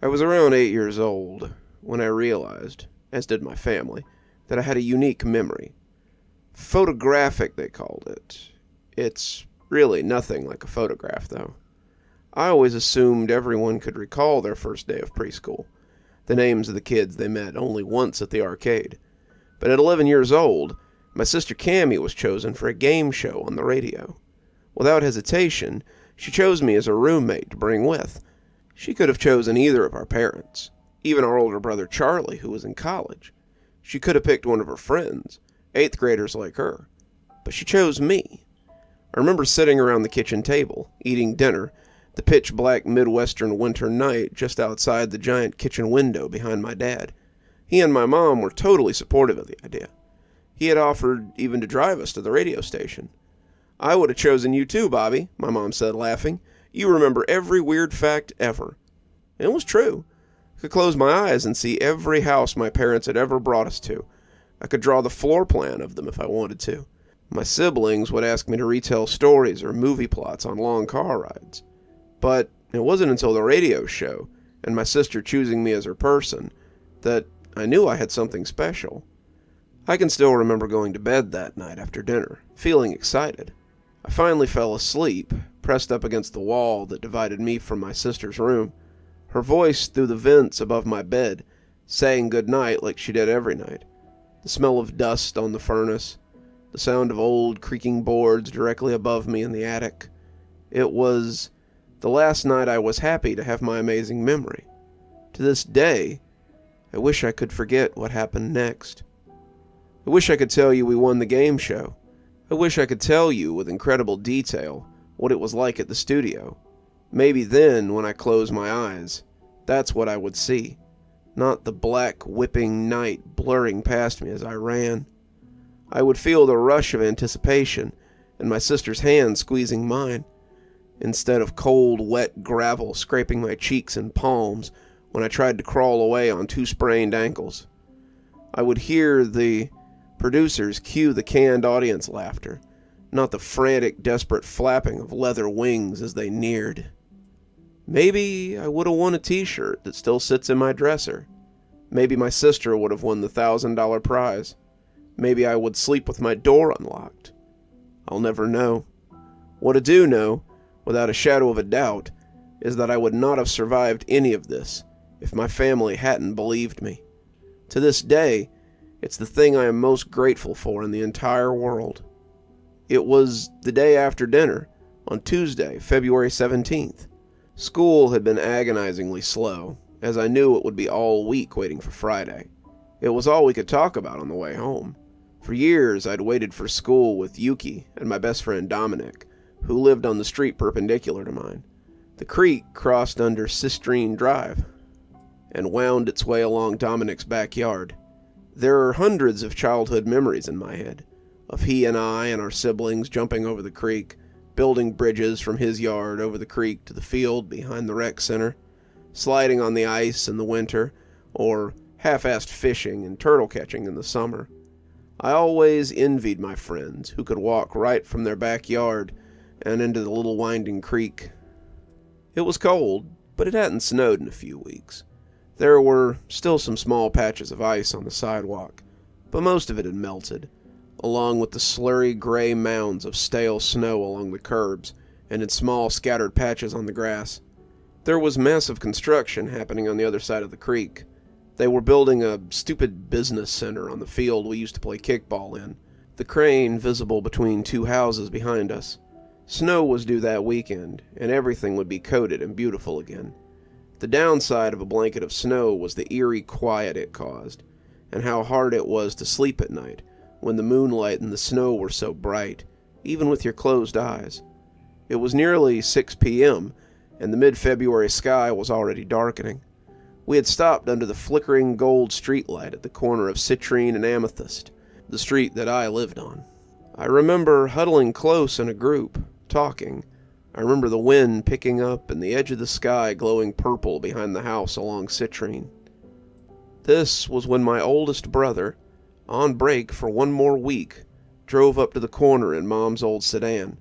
I was around 8 years old when I realized, as did my family, that I had a unique memory. Photographic, they called it. It's really nothing like a photograph, though. I always assumed everyone could recall their first day of preschool, the names of the kids they met only once at the arcade. But at 11 years old, my sister Cammie was chosen for a game show on the radio. Without hesitation, she chose me as a roommate to bring with. She could have chosen either of our parents, even our older brother Charlie, who was in college. She could have picked one of her friends, 8th graders like her. But she chose me. I remember sitting around the kitchen table, eating dinner, the pitch-black Midwestern winter night just outside the giant kitchen window behind my dad. He and my mom were totally supportive of the idea. He had offered even to drive us to the radio station. "I would have chosen you too, Bobby," my mom said, laughing. "You remember every weird fact ever." And it was true. I could close my eyes and see every house my parents had ever brought us to. I could draw the floor plan of them if I wanted to. My siblings would ask me to retell stories or movie plots on long car rides. But it wasn't until the radio show, and my sister choosing me as her person, that I knew I had something special. I can still remember going to bed that night after dinner, feeling excited. I finally fell asleep, pressed up against the wall that divided me from my sister's room, her voice through the vents above my bed, saying good night like she did every night. The smell of dust on the furnace, the sound of old creaking boards directly above me in the attic. It was the last night I was happy to have my amazing memory. To this day, I wish I could forget what happened next. I wish I could tell you we won the game show. I wish I could tell you with incredible detail what it was like at the studio. Maybe then, when I close my eyes, that's what I would see. Not the black, whipping night blurring past me as I ran. I would feel the rush of anticipation and my sister's hand squeezing mine, instead of cold, wet gravel scraping my cheeks and palms when I tried to crawl away on 2 sprained ankles. I would hear the producers cue the canned audience laughter, not the frantic, desperate flapping of leather wings as they neared. Maybe I would have won a t-shirt that still sits in my dresser. Maybe my sister would have won the $1,000 prize. Maybe I would sleep with my door unlocked. I'll never know. What I do know, without a shadow of a doubt, is that I would not have survived any of this if my family hadn't believed me. To this day, it's the thing I am most grateful for in the entire world. It was the day after dinner, on Tuesday, February 17th. School had been agonizingly slow, as I knew it would be all week waiting for Friday. It was all we could talk about on the way home. For years, I'd waited for school with Yuki and my best friend Dominic, who lived on the street perpendicular to mine. The creek crossed under Sistrine Drive and wound its way along Dominic's backyard. There are hundreds of childhood memories in my head, of he and I and our siblings jumping over the creek, building bridges from his yard over the creek to the field behind the rec center, sliding on the ice in the winter, or half-assed fishing and turtle catching in the summer. I always envied my friends who could walk right from their backyard and into the little winding creek. It was cold, but it hadn't snowed in a few weeks. There were still some small patches of ice on the sidewalk, but most of it had melted, along with the slurry gray mounds of stale snow along the curbs and in small scattered patches on the grass. There was massive construction happening on the other side of the creek. They were building a stupid business center on the field we used to play kickball in, the crane visible between 2 houses behind us. Snow was due that weekend, and everything would be coated and beautiful again. The downside of a blanket of snow was the eerie quiet it caused, and how hard it was to sleep at night when the moonlight and the snow were so bright, even with your closed eyes. It was nearly 6 p.m., and the mid-February sky was already darkening. We had stopped under the flickering gold streetlight at the corner of Citrine and Amethyst, the street that I lived on. I remember huddling close in a group, talking. I remember the wind picking up and the edge of the sky glowing purple behind the house along Citrine. This was when my oldest brother, on break for 1 more week, drove up to the corner in Mom's old sedan.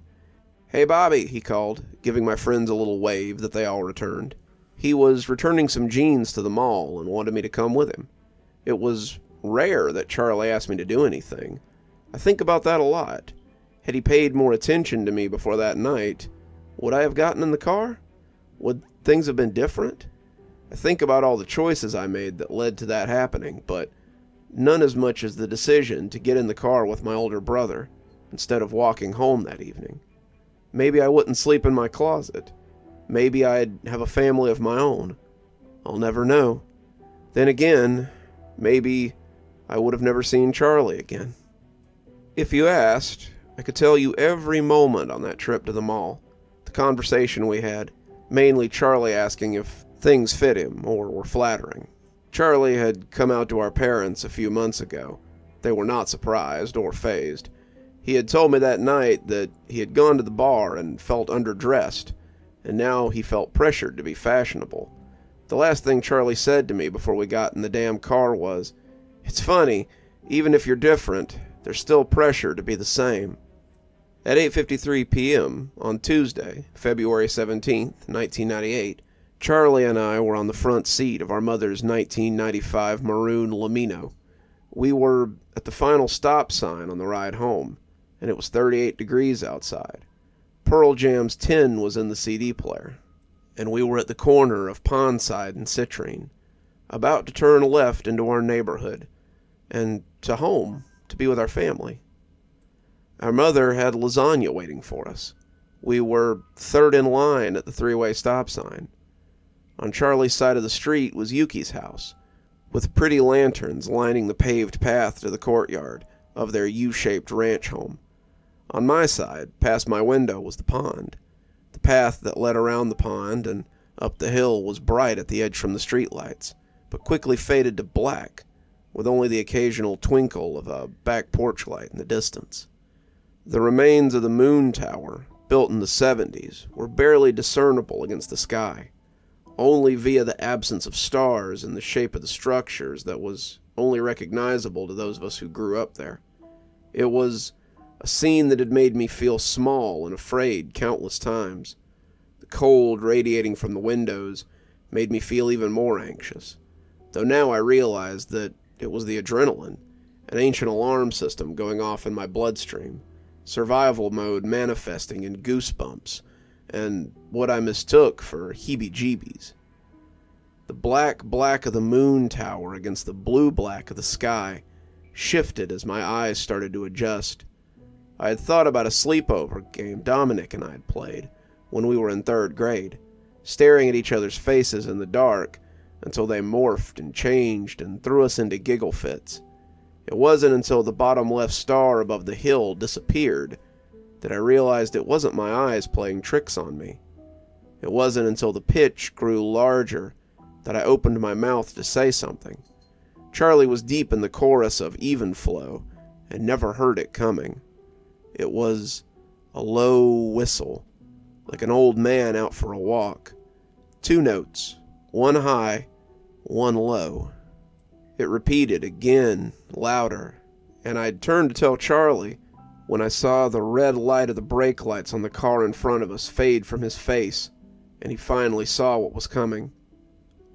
"Hey, Bobby," he called, giving my friends a little wave that they all returned. He was returning some jeans to the mall and wanted me to come with him. It was rare that Charlie asked me to do anything. I think about that a lot. Had he paid more attention to me before that night, would I have gotten in the car? Would things have been different? I think about all the choices I made that led to that happening, but none as much as the decision to get in the car with my older brother instead of walking home that evening. Maybe I wouldn't sleep in my closet. Maybe I'd have a family of my own. I'll never know. Then again, maybe I would have never seen Charlie again. If you asked, I could tell you every moment on that trip to the mall. The conversation we had, mainly Charlie asking if things fit him or were flattering. Charlie had come out to our parents a few months ago. They were not surprised or fazed. He had told me that night that he had gone to the bar and felt underdressed, and now he felt pressured to be fashionable. The last thing Charlie said to me before we got in the damn car was, "It's funny, even if you're different, there's still pressure to be the same." At 8:53 p.m. on Tuesday, February 17th, 1998, Charlie and I were on the front seat of our mother's 1995 maroon Lamino. We were at the final stop sign on the ride home, and it was 38 degrees outside. Pearl Jam's Tin was in the CD player, and we were at the corner of Pondside and Citrine, about to turn left into our neighborhood, and to home, to be with our family. Our mother had lasagna waiting for us. We were third in line at the three-way stop sign. On Charlie's side of the street was Yuki's house, with pretty lanterns lining the paved path to the courtyard of their U-shaped ranch home. On my side, past my window, was the pond. The path that led around the pond and up the hill was bright at the edge from the streetlights, but quickly faded to black, with only the occasional twinkle of a back porch light in the distance. The remains of the moon tower, built in the 70s, were barely discernible against the sky, only via the absence of stars and the shape of the structures that was only recognizable to those of us who grew up there. It was a scene that had made me feel small and afraid countless times. The cold radiating from the windows made me feel even more anxious, though now I realized that it was the adrenaline, an ancient alarm system going off in my bloodstream, survival mode manifesting in goosebumps, and what I mistook for heebie-jeebies. The black of the moon tower against the blue-black of the sky shifted as my eyes started to adjust. I had thought about a sleepover game Dominic and I had played when we were in 3rd grade, staring at each other's faces in the dark until they morphed and changed and threw us into giggle fits. It wasn't until the bottom left star above the hill disappeared that I realized it wasn't my eyes playing tricks on me. It wasn't until the pitch grew larger that I opened my mouth to say something. Charlie was deep in the chorus of Even Flow and never heard it coming. It was a low whistle, like an old man out for a walk. 2 notes, one high, one low. It repeated again, louder, and I'd turned to tell Charlie when I saw the red light of the brake lights on the car in front of us fade from his face, and he finally saw what was coming.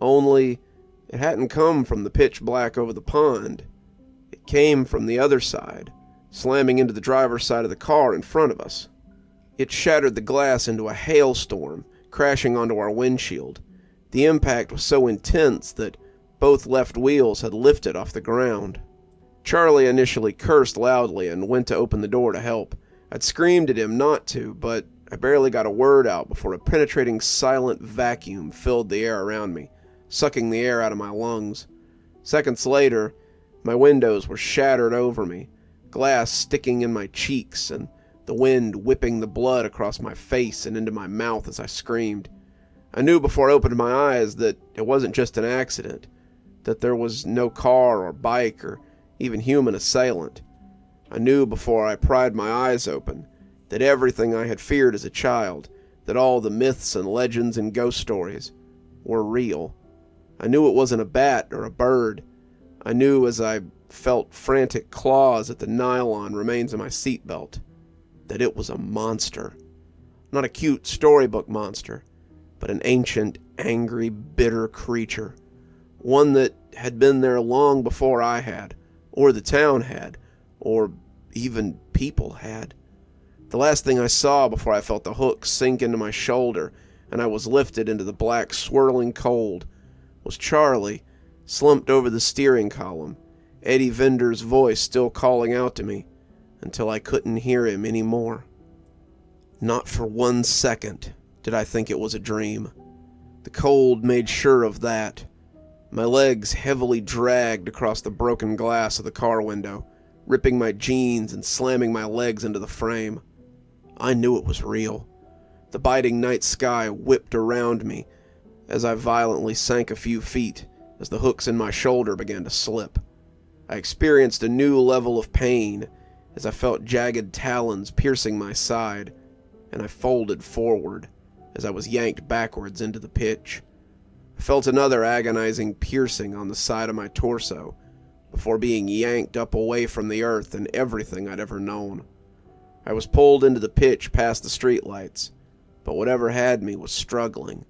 Only, it hadn't come from the pitch black over the pond. It came from the other side, slamming into the driver's side of the car in front of us. It shattered the glass into a hailstorm, crashing onto our windshield. The impact was so intense that both left wheels had lifted off the ground. Charlie initially cursed loudly and went to open the door to help. I'd screamed at him not to, but I barely got a word out before a penetrating silent vacuum filled the air around me, sucking the air out of my lungs. Seconds later, my windows were shattered over me, glass sticking in my cheeks and the wind whipping the blood across my face and into my mouth as I screamed. I knew before I opened my eyes that it wasn't just an accident, that there was no car or bike or even human assailant. I knew before I pried my eyes open that everything I had feared as a child, that all the myths and legends and ghost stories, were real. I knew it wasn't a bat or a bird. I knew as I felt frantic claws at the nylon remains of my seatbelt that it was a monster. Not a cute storybook monster, but an ancient, angry, bitter creature. One that had been there long before I had, or the town had, or even people had. The last thing I saw before I felt the hook sink into my shoulder and I was lifted into the black swirling cold was Charlie, slumped over the steering column, Eddie Vinder's voice still calling out to me until I couldn't hear him anymore. Not for 1 second did I think it was a dream. The cold made sure of that. My legs heavily dragged across the broken glass of the car window, ripping my jeans and slamming my legs into the frame. I knew it was real. The biting night sky whipped around me as I violently sank a few feet as the hooks in my shoulder began to slip. I experienced a new level of pain as I felt jagged talons piercing my side, and I folded forward as I was yanked backwards into the pitch. I felt another agonizing piercing on the side of my torso before being yanked up away from the earth and everything I'd ever known. I was pulled into the pitch past the streetlights, but whatever had me was struggling.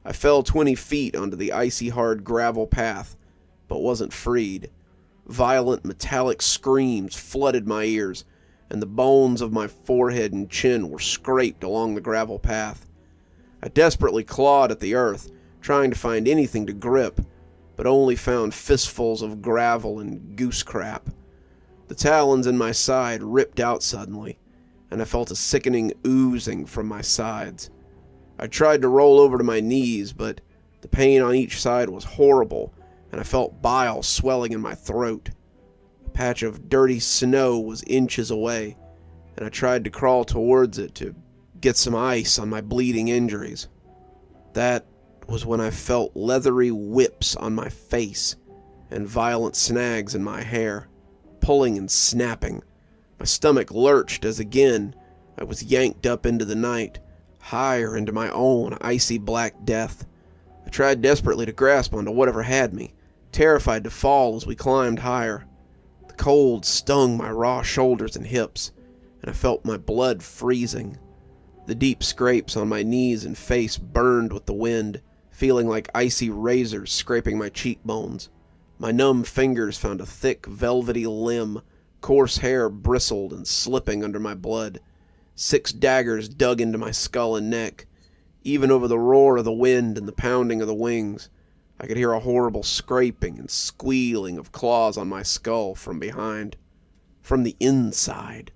I fell 20 feet onto the icy hard gravel path, but wasn't freed. Violent metallic screams flooded my ears, and the bones of my forehead and chin were scraped along the gravel path. I desperately clawed at the earth, trying to find anything to grip, but only found fistfuls of gravel and goose crap. The talons in my side ripped out suddenly, and I felt a sickening oozing from my sides. I tried to roll over to my knees, but the pain on each side was horrible, and I felt bile swelling in my throat. A patch of dirty snow was inches away, and I tried to crawl towards it to get some ice on my bleeding injuries. That was when I felt leathery whips on my face and violent snags in my hair, pulling and snapping. My stomach lurched as again I was yanked up into the night, higher into my own icy black death. I tried desperately to grasp onto whatever had me, terrified to fall as we climbed higher. The cold stung my raw shoulders and hips, and I felt my blood freezing. The deep scrapes on my knees and face burned with the wind, feeling like icy razors scraping my cheekbones. My numb fingers found a thick, velvety limb. Coarse hair bristled and slipping under my blood. 6 daggers dug into my skull and neck. Even over the roar of the wind and the pounding of the wings, I could hear a horrible scraping and squealing of claws on my skull from behind. From the inside.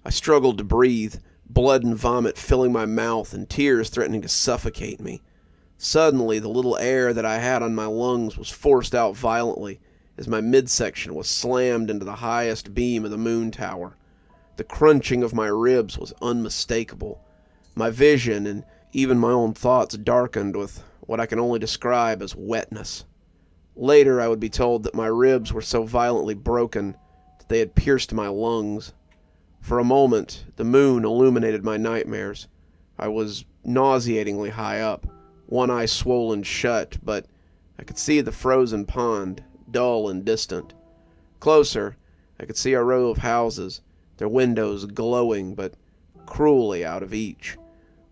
I struggled to breathe, blood and vomit filling my mouth and tears threatening to suffocate me. Suddenly, the little air that I had on my lungs was forced out violently as my midsection was slammed into the highest beam of the moon tower. The crunching of my ribs was unmistakable. My vision and even my own thoughts darkened with what I can only describe as wetness. Later, I would be told that my ribs were so violently broken that they had pierced my lungs. For a moment, the moon illuminated my nightmares. I was nauseatingly high up, one eye swollen shut, but I could see the frozen pond, dull and distant. Closer, I could see a row of houses, their windows glowing but cruelly out of each.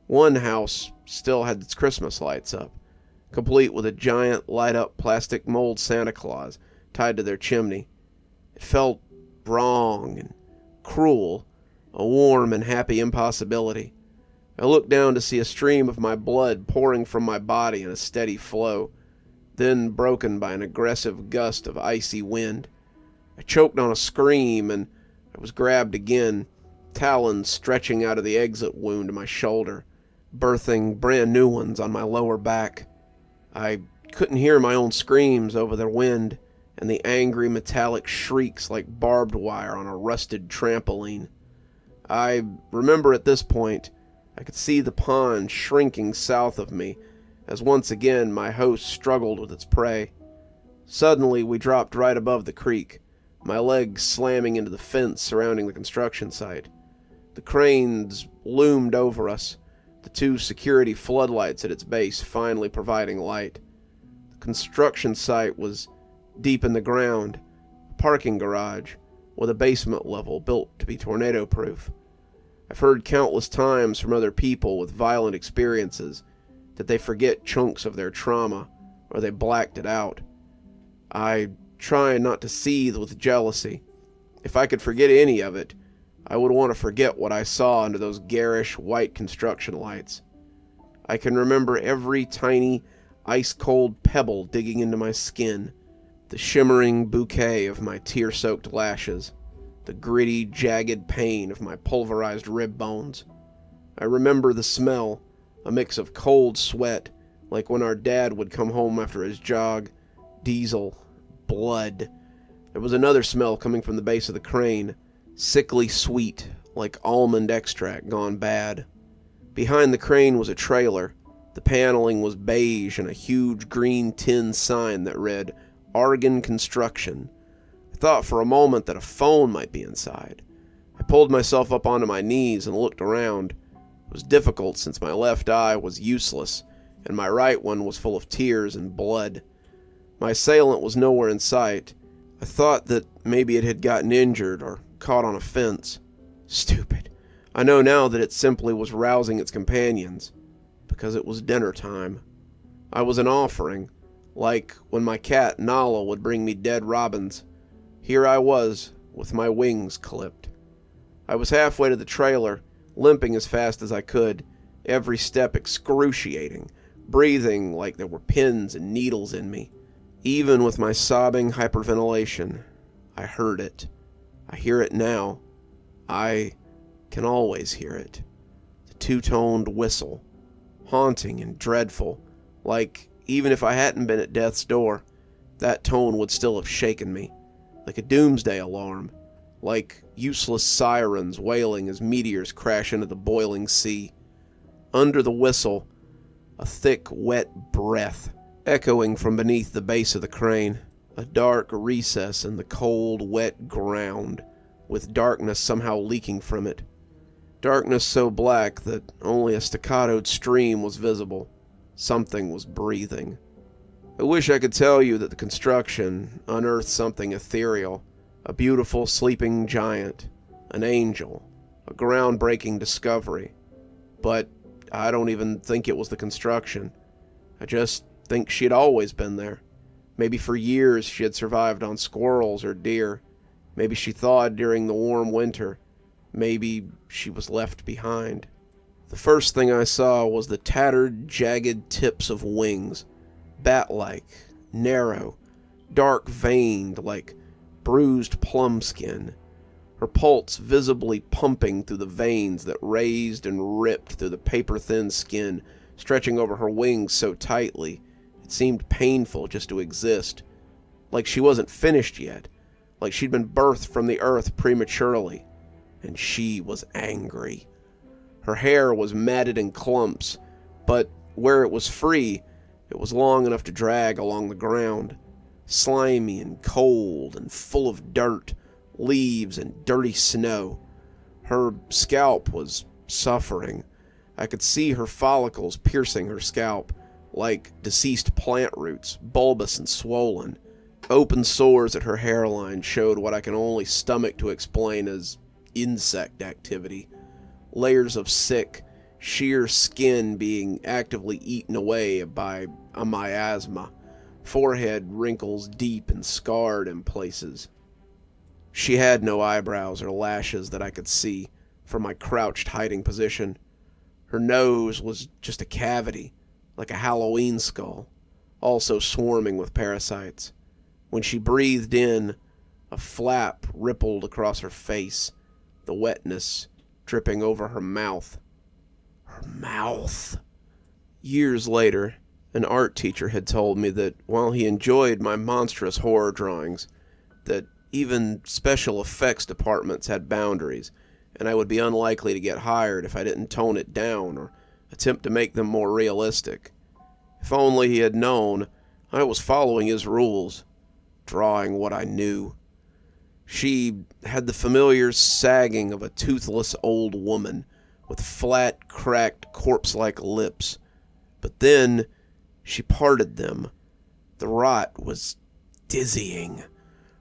One house still had its Christmas lights up, complete with a giant light-up plastic mold Santa Claus tied to their chimney. It felt wrong and cruel, a warm and happy impossibility. I looked down to see a stream of my blood pouring from my body in a steady flow, then broken by an aggressive gust of icy wind. I choked on a scream, and I was grabbed again, talons stretching out of the exit wound in my shoulder, birthing brand new ones on my lower back. I couldn't hear my own screams over the wind and the angry metallic shrieks like barbed wire on a rusted trampoline. I remember at this point, I could see the pond shrinking south of me as once again my host struggled with its prey. Suddenly we dropped right above the creek, my legs slamming into the fence surrounding the construction site. The cranes loomed over us, the 2 security floodlights at its base finally providing light. The construction site was deep in the ground, a parking garage with a basement level built to be tornado-proof. I've heard countless times from other people with violent experiences Did they forget chunks of their trauma, or they blacked it out? I try not to seethe with jealousy. If I could forget any of it, I would want to forget what I saw under those garish white construction lights. I can remember every tiny, ice-cold pebble digging into my skin, the shimmering bouquet of my tear-soaked lashes, the gritty, jagged pain of my pulverized rib bones. I remember the smell, a mix of cold sweat, like when our dad would come home after his jog, diesel, blood. There was another smell coming from the base of the crane, sickly sweet, like almond extract gone bad. Behind the crane was a trailer. The paneling was beige and a huge green tin sign that read, Argon Construction. I thought for a moment that a phone might be inside. I pulled myself up onto my knees and looked around. It was difficult since my left eye was useless, and my right one was full of tears and blood. My assailant was nowhere in sight. I thought that maybe it had gotten injured or caught on a fence. Stupid. I know now that it simply was rousing its companions, because it was dinner time. I was an offering, like when my cat Nala would bring me dead robins. Here I was, with my wings clipped. I was halfway to the trailer, limping as fast as I could, every step excruciating, breathing like there were pins and needles in me. Even with my sobbing hyperventilation, I heard it. I hear it now. I can always hear it. The two-toned whistle, haunting and dreadful, like even if I hadn't been at death's door, that tone would still have shaken me, like a doomsday alarm, like useless sirens wailing as meteors crash into the boiling sea. Under the whistle, a thick, wet breath, echoing from beneath the base of the crane, a dark recess in the cold, wet ground, with darkness somehow leaking from it. Darkness so black that only a staccatoed stream was visible. Something was breathing. I wish I could tell you that the construction unearthed something ethereal, a beautiful sleeping giant, an angel, a groundbreaking discovery. But I don't even think it was the construction. I just think she had always been there. Maybe for years she had survived on squirrels or deer. Maybe she thawed during the warm winter. Maybe she was left behind. The first thing I saw was the tattered, jagged tips of wings, bat-like, narrow, dark-veined like bruised plum skin, her pulse visibly pumping through the veins that raised and ripped through the paper-thin skin, stretching over her wings so tightly it seemed painful just to exist, like she wasn't finished yet, like she'd been birthed from the earth prematurely. And she was angry. Her hair was matted in clumps, but where it was free, it was long enough to drag along the ground, slimy and cold and full of dirt, leaves, and dirty snow. Her scalp was suffering. I could see her follicles piercing her scalp, like deceased plant roots, bulbous and swollen. Open sores at her hairline showed what I can only stomach to explain as insect activity. Layers of sick, sheer skin being actively eaten away by a miasma. Forehead wrinkles deep and scarred in places. She had no eyebrows or lashes that I could see from my crouched hiding position. Her nose was just a cavity, like a Halloween skull, also swarming with parasites. When she breathed in, a flap rippled across her face, the wetness dripping over her mouth. Her mouth! Years later, an art teacher had told me that while he enjoyed my monstrous horror drawings, that even special effects departments had boundaries, and I would be unlikely to get hired if I didn't tone it down or attempt to make them more realistic. If only he had known I was following his rules, drawing what I knew. She had the familiar sagging of a toothless old woman with flat, cracked, corpse-like lips. But then she parted them. The rot was dizzying.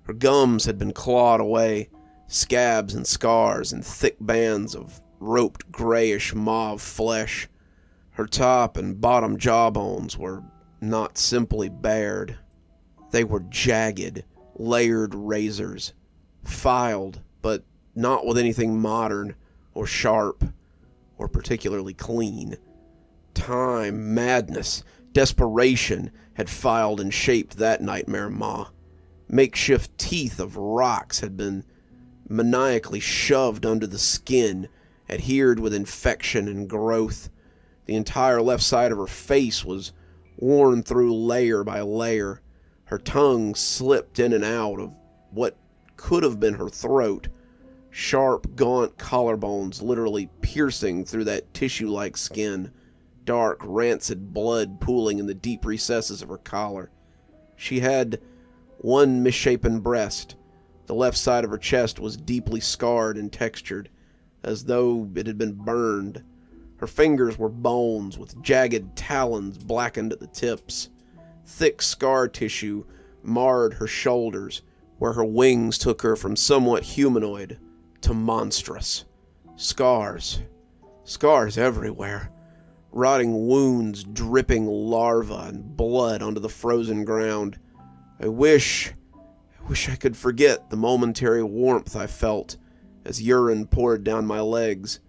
Her gums had been clawed away, scabs and scars and thick bands of roped grayish mauve flesh. Her top and bottom jawbones were not simply bared. They were jagged, layered razors, filed, but not with anything modern or sharp or particularly clean. Time, madness, desperation had filed and shaped that nightmare maw. Makeshift teeth of rocks had been maniacally shoved under the skin, adhered with infection and growth. The entire left side of her face was worn through layer by layer. Her tongue slipped in and out of what could have been her throat, sharp, gaunt collarbones literally piercing through that tissue-like skin, dark, rancid blood pooling in the deep recesses of her collar. She had one misshapen breast. The left side of her chest was deeply scarred and textured, as though it had been burned. Her fingers were bones with jagged talons blackened at the tips. Thick scar tissue marred her shoulders, where her wings took her from somewhat humanoid to monstrous. Scars everywhere. Rotting wounds dripping larvae and blood onto the frozen ground. I wish I could forget the momentary warmth I felt as urine poured down my legs,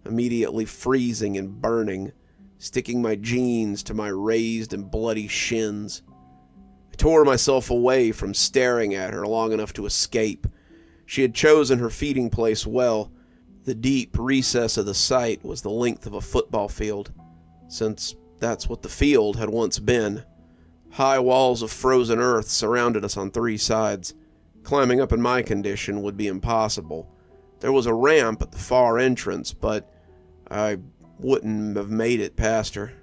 immediately freezing and burning, sticking my jeans to my raised and bloody shins. I tore myself away from staring at her long enough to escape. She had chosen her feeding place well. The deep recess of the site was the length of a football field, since that's what the field had once been. High walls of frozen earth surrounded us on three sides. Climbing up in my condition would be impossible. There was a ramp at the far entrance, but I wouldn't have made it past her.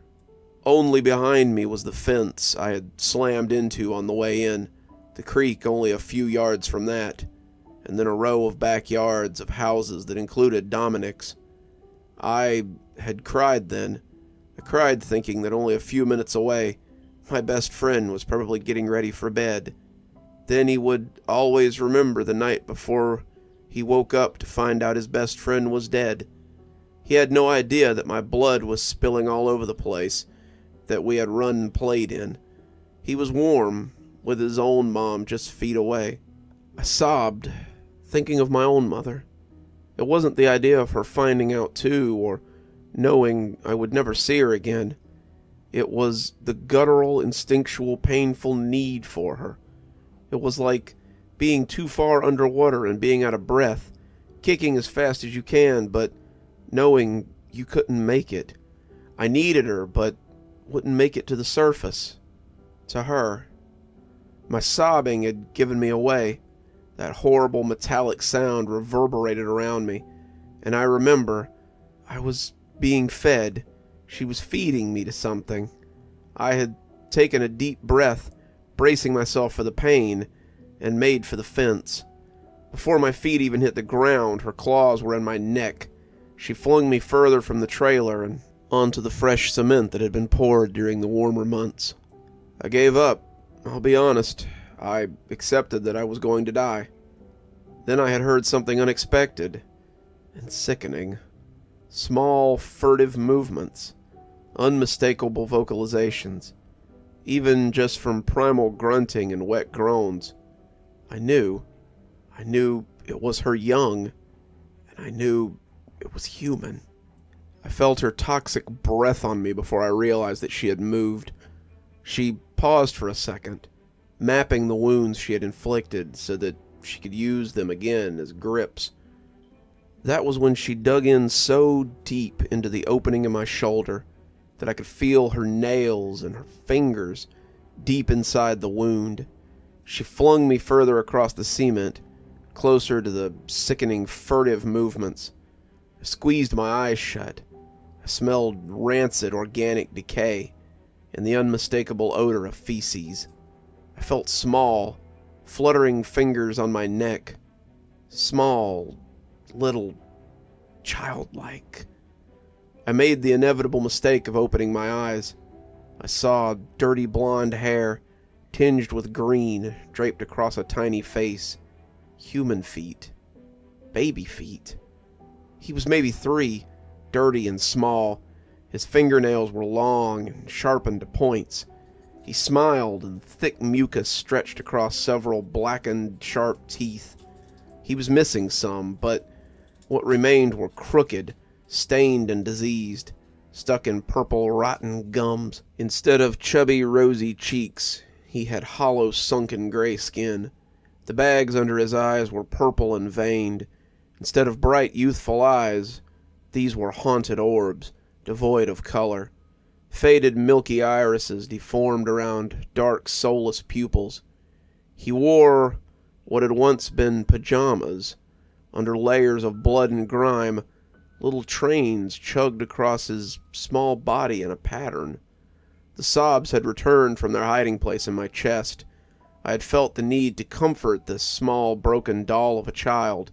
Only behind me was the fence I had slammed into on the way in, the creek only a few yards from that, and then a row of backyards of houses that included Dominic's. I had cried then. I cried thinking that only a few minutes away, my best friend was probably getting ready for bed. Then he would always remember the night before he woke up to find out his best friend was dead. He had no idea that my blood was spilling all over the place that we had run and played in. He was warm, with his own mom just feet away. I sobbed, thinking of my own mother. It wasn't the idea of her finding out too, or knowing I would never see her again. It was the guttural, instinctual, painful need for her. It was like being too far underwater and being out of breath, kicking as fast as you can, but knowing you couldn't make it. I needed her, but wouldn't make it to the surface. To her. My sobbing had given me away. That horrible metallic sound reverberated around me, and I remember I was being fed. She was feeding me to something. I had taken a deep breath, bracing myself for the pain, and made for the fence. Before my feet even hit the ground, her claws were in my neck. She flung me further from the trailer and onto the fresh cement that had been poured during the warmer months. I gave up. I'll be honest. I accepted that I was going to die. Then I had heard something unexpected and sickening. Small, furtive movements. Unmistakable vocalizations. Even just from primal grunting and wet groans. I knew it was her young, and I knew it was human. I felt her toxic breath on me before I realized that she had moved. She paused for a second, mapping the wounds she had inflicted so that she could use them again as grips. That was when she dug in so deep into the opening in my shoulder that I could feel her nails and her fingers deep inside the wound. She flung me further across the cement, closer to the sickening, furtive movements. I squeezed my eyes shut. I smelled rancid organic decay and the unmistakable odor of feces. I felt small, fluttering fingers on my neck. Small, little, childlike. I made the inevitable mistake of opening my eyes. I saw dirty blonde hair, tinged with green, draped across a tiny face. Human feet. Baby feet. He was maybe 3, dirty and small, His fingernails were long and sharpened to points. He smiled, and thick mucus stretched across several blackened, sharp teeth. He was missing some, but what remained were crooked, stained and diseased, stuck in purple, rotten gums. Instead of chubby, rosy cheeks, he had hollow, sunken gray skin. The bags under his eyes were purple and veined. Instead of bright, youthful eyes, these were haunted orbs, devoid of color. Faded, milky irises deformed around dark, soulless pupils. He wore what had once been pajamas. Under layers of blood and grime, little trains chugged across his small body in a pattern. The sobs had returned from their hiding place in my chest. I had felt the need to comfort this small, broken doll of a child.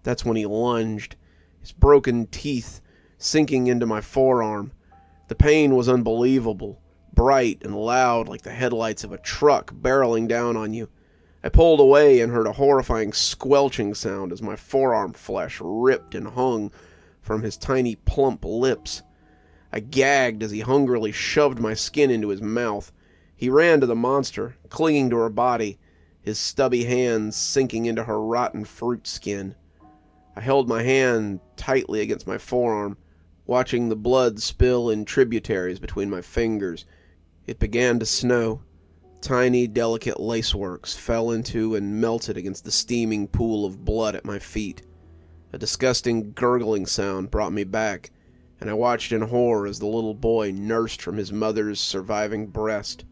That's when he lunged, his broken teeth sinking into my forearm. The pain was unbelievable, bright and loud like the headlights of a truck barreling down on you. I pulled away and heard a horrifying squelching sound as my forearm flesh ripped and hung from his tiny, plump lips. I gagged as he hungrily shoved my skin into his mouth. He ran to the monster, clinging to her body, his stubby hands sinking into her rotten fruit skin. I held my hand tightly against my forearm, watching the blood spill in tributaries between my fingers. It began to snow. Tiny, delicate laceworks fell into and melted against the steaming pool of blood at my feet. A disgusting gurgling sound brought me back, and I watched in horror as the little boy nursed from his mother's surviving breast.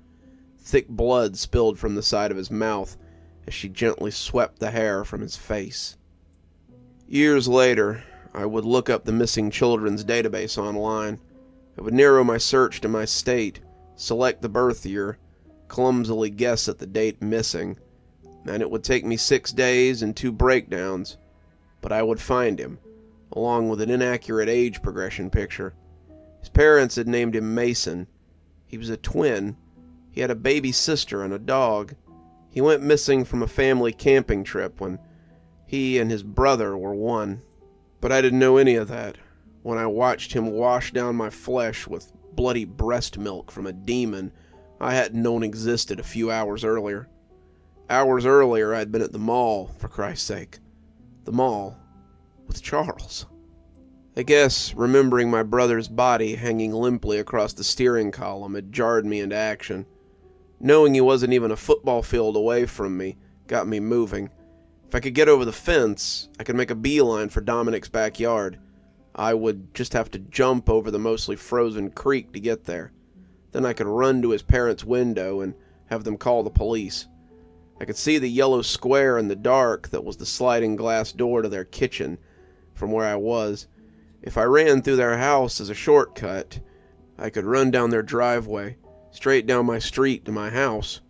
Thick blood spilled from the side of his mouth as she gently swept the hair from his face. Years later, I would look up the missing children's database online. I would narrow my search to my state, select the birth year, clumsily guess at the date missing, and it would take me 6 days and 2 breakdowns, but I would find him, along with an inaccurate age progression picture. His parents had named him Mason. He was a twin. He had a baby sister and a dog. He went missing from a family camping trip when he and his brother were one. But I didn't know any of that when I watched him wash down my flesh with bloody breast milk from a demon I hadn't known existed a few hours earlier. Hours earlier, I'd been at the mall, for Christ's sake. The mall. With Charles. I guess remembering my brother's body hanging limply across the steering column had jarred me into action. Knowing he wasn't even a football field away from me got me moving. If I could get over the fence, I could make a beeline for Dominic's backyard. I would just have to jump over the mostly frozen creek to get there. Then I could run to his parents' window and have them call the police. I could see the yellow square in the dark that was the sliding glass door to their kitchen from where I was. If I ran through their house as a shortcut, I could run down their driveway, straight down my street to my house.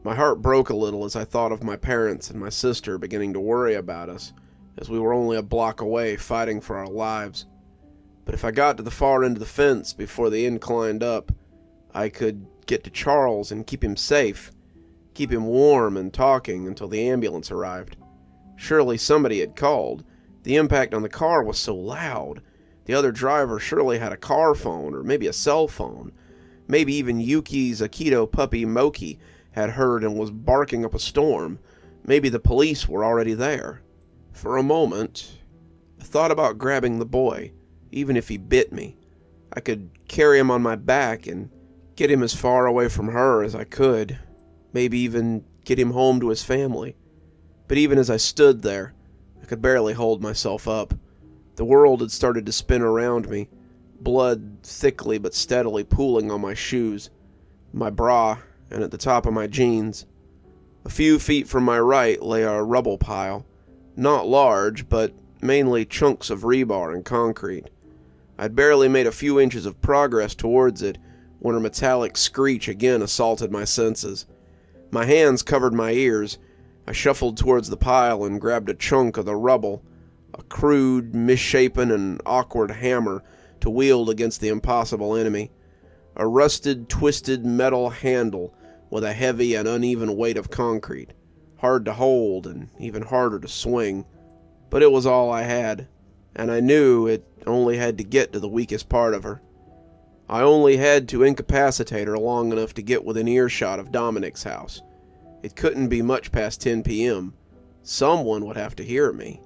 My heart broke a little as I thought of my parents and my sister beginning to worry about us, as we were only a block away fighting for our lives. But if I got to the far end of the fence before the inclined up, I could get to Charles and keep him safe, keep him warm and talking until the ambulance arrived. Surely somebody had called. The impact on the car was so loud. The other driver surely had a car phone or maybe a cell phone. Maybe even Yuki's Akito puppy Moki had heard and was barking up a storm. Maybe the police were already there. For a moment, I thought about grabbing the boy, even if he bit me. I could carry him on my back and get him as far away from her as I could. Maybe even get him home to his family. But even as I stood there, I could barely hold myself up. The world had started to spin around me, blood thickly but steadily pooling on my shoes, my bra, and at the top of my jeans. A few feet from my right lay a rubble pile, not large, but mainly chunks of rebar and concrete. I'd barely made a few inches of progress towards it when her metallic screech again assaulted my senses. My hands covered my ears. I shuffled towards the pile and grabbed a chunk of the rubble, a crude, misshapen, and awkward hammer to wield against the impossible enemy. A rusted, twisted metal handle with a heavy and uneven weight of concrete, hard to hold and even harder to swing. But it was all I had, and I knew it only had to get to the weakest part of her. I only had to incapacitate her long enough to get within earshot of Dominic's house. It couldn't be much past 10 p.m. Someone would have to hear me.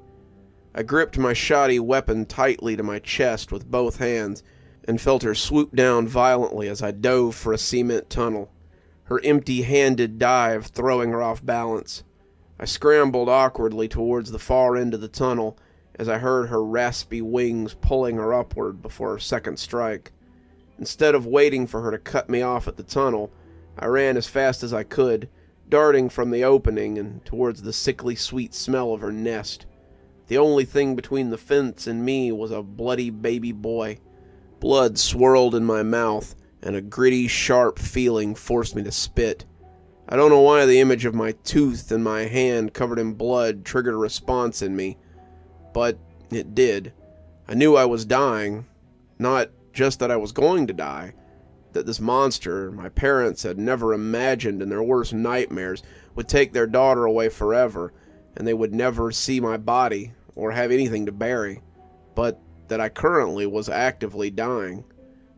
I gripped my shoddy weapon tightly to my chest with both hands and felt her swoop down violently as I dove for a cement tunnel, her empty-handed dive throwing her off balance. I scrambled awkwardly towards the far end of the tunnel as I heard her raspy wings pulling her upward before her second strike. Instead of waiting for her to cut me off at the tunnel, I ran as fast as I could, darting from the opening and towards the sickly sweet smell of her nest. The only thing between the fence and me was a bloody baby boy. Blood swirled in my mouth, and a gritty, sharp feeling forced me to spit. I don't know why the image of my tooth and my hand covered in blood triggered a response in me, but it did. I knew I was dying, not just that I was going to die, that this monster my parents had never imagined in their worst nightmares would take their daughter away forever, and they would never see my body or have anything to bury, but that I currently was actively dying.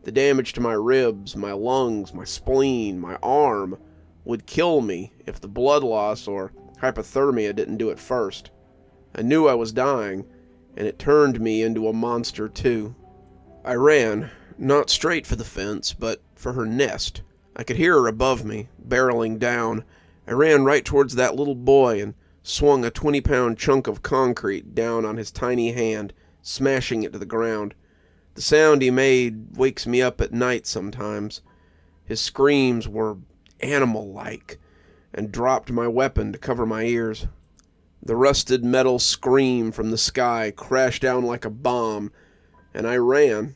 The damage to my ribs, my lungs, my spleen, my arm would kill me if the blood loss or hypothermia didn't do it first. I knew I was dying, and it turned me into a monster too. I ran, not straight for the fence, but for her nest. I could hear her above me, barreling down. I ran right towards that little boy and swung a 20-pound chunk of concrete down on his tiny hand, smashing it to the ground. The sound he made wakes me up at night sometimes. His screams were animal-like, and dropped my weapon to cover my ears. The rusted metal scream from the sky crashed down like a bomb, and I ran.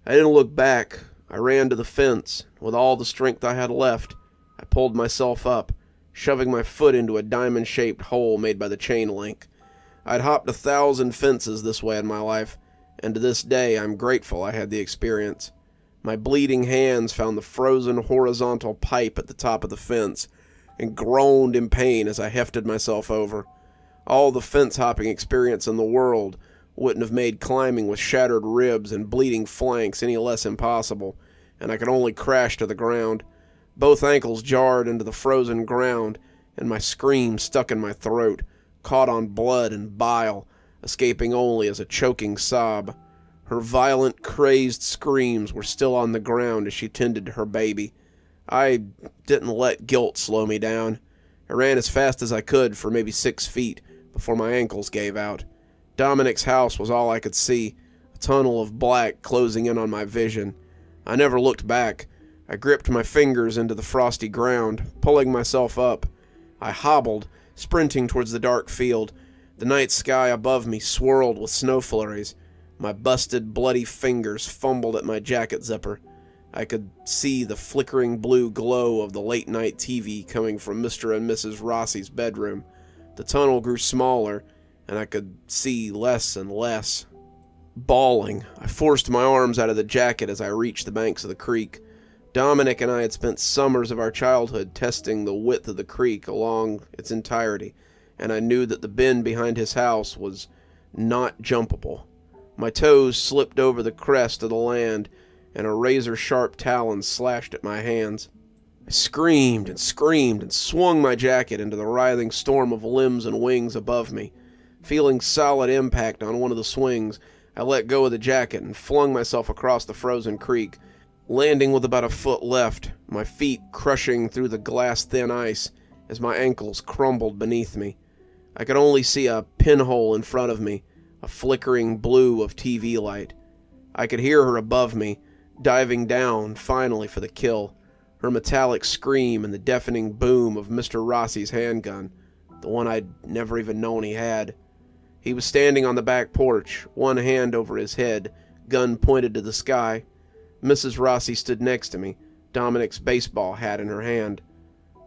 I didn't look back. I ran to the fence. With all the strength I had left, I pulled myself up, shoving my foot into a diamond-shaped hole made by the chain link. I'd hopped 1,000 fences this way in my life, and to this day I'm grateful I had the experience. My bleeding hands found the frozen horizontal pipe at the top of the fence, and groaned in pain as I hefted myself over. All the fence-hopping experience in the world wouldn't have made climbing with shattered ribs and bleeding flanks any less impossible, and I could only crash to the ground. Both ankles jarred into the frozen ground, and my scream stuck in my throat, caught on blood and bile, escaping only as a choking sob. Her violent, crazed screams were still on the ground as she tended to her baby. I didn't let guilt slow me down. I ran as fast as I could for maybe 6 feet before my ankles gave out. Dominic's house was all I could see, a tunnel of black closing in on my vision. I never looked back. I gripped my fingers into the frosty ground, pulling myself up. I hobbled, sprinting towards the dark field. The night sky above me swirled with snow flurries. My busted, bloody fingers fumbled at my jacket zipper. I could see the flickering blue glow of the late-night TV coming from Mr. and Mrs. Rossi's bedroom. The tunnel grew smaller, and I could see less and less. Bawling, I forced my arms out of the jacket as I reached the banks of the creek. Dominic and I had spent summers of our childhood testing the width of the creek along its entirety, and I knew that the bend behind his house was not jumpable. My toes slipped over the crest of the land, and a razor-sharp talon slashed at my hands. I screamed and swung my jacket into the writhing storm of limbs and wings above me. Feeling solid impact on one of the swings, I let go of the jacket and flung myself across the frozen creek, landing with about a foot left, my feet crushing through the glass-thin ice as my ankles crumbled beneath me. I could only see a pinhole in front of me, a flickering blue of TV light. I could hear her above me, diving down finally for the kill, her metallic scream and the deafening boom of Mr. Rossi's handgun, the one I'd never even known he had. He was standing on the back porch, one hand over his head, gun pointed to the sky. Mrs. Rossi stood next to me, Dominic's baseball hat in her hand.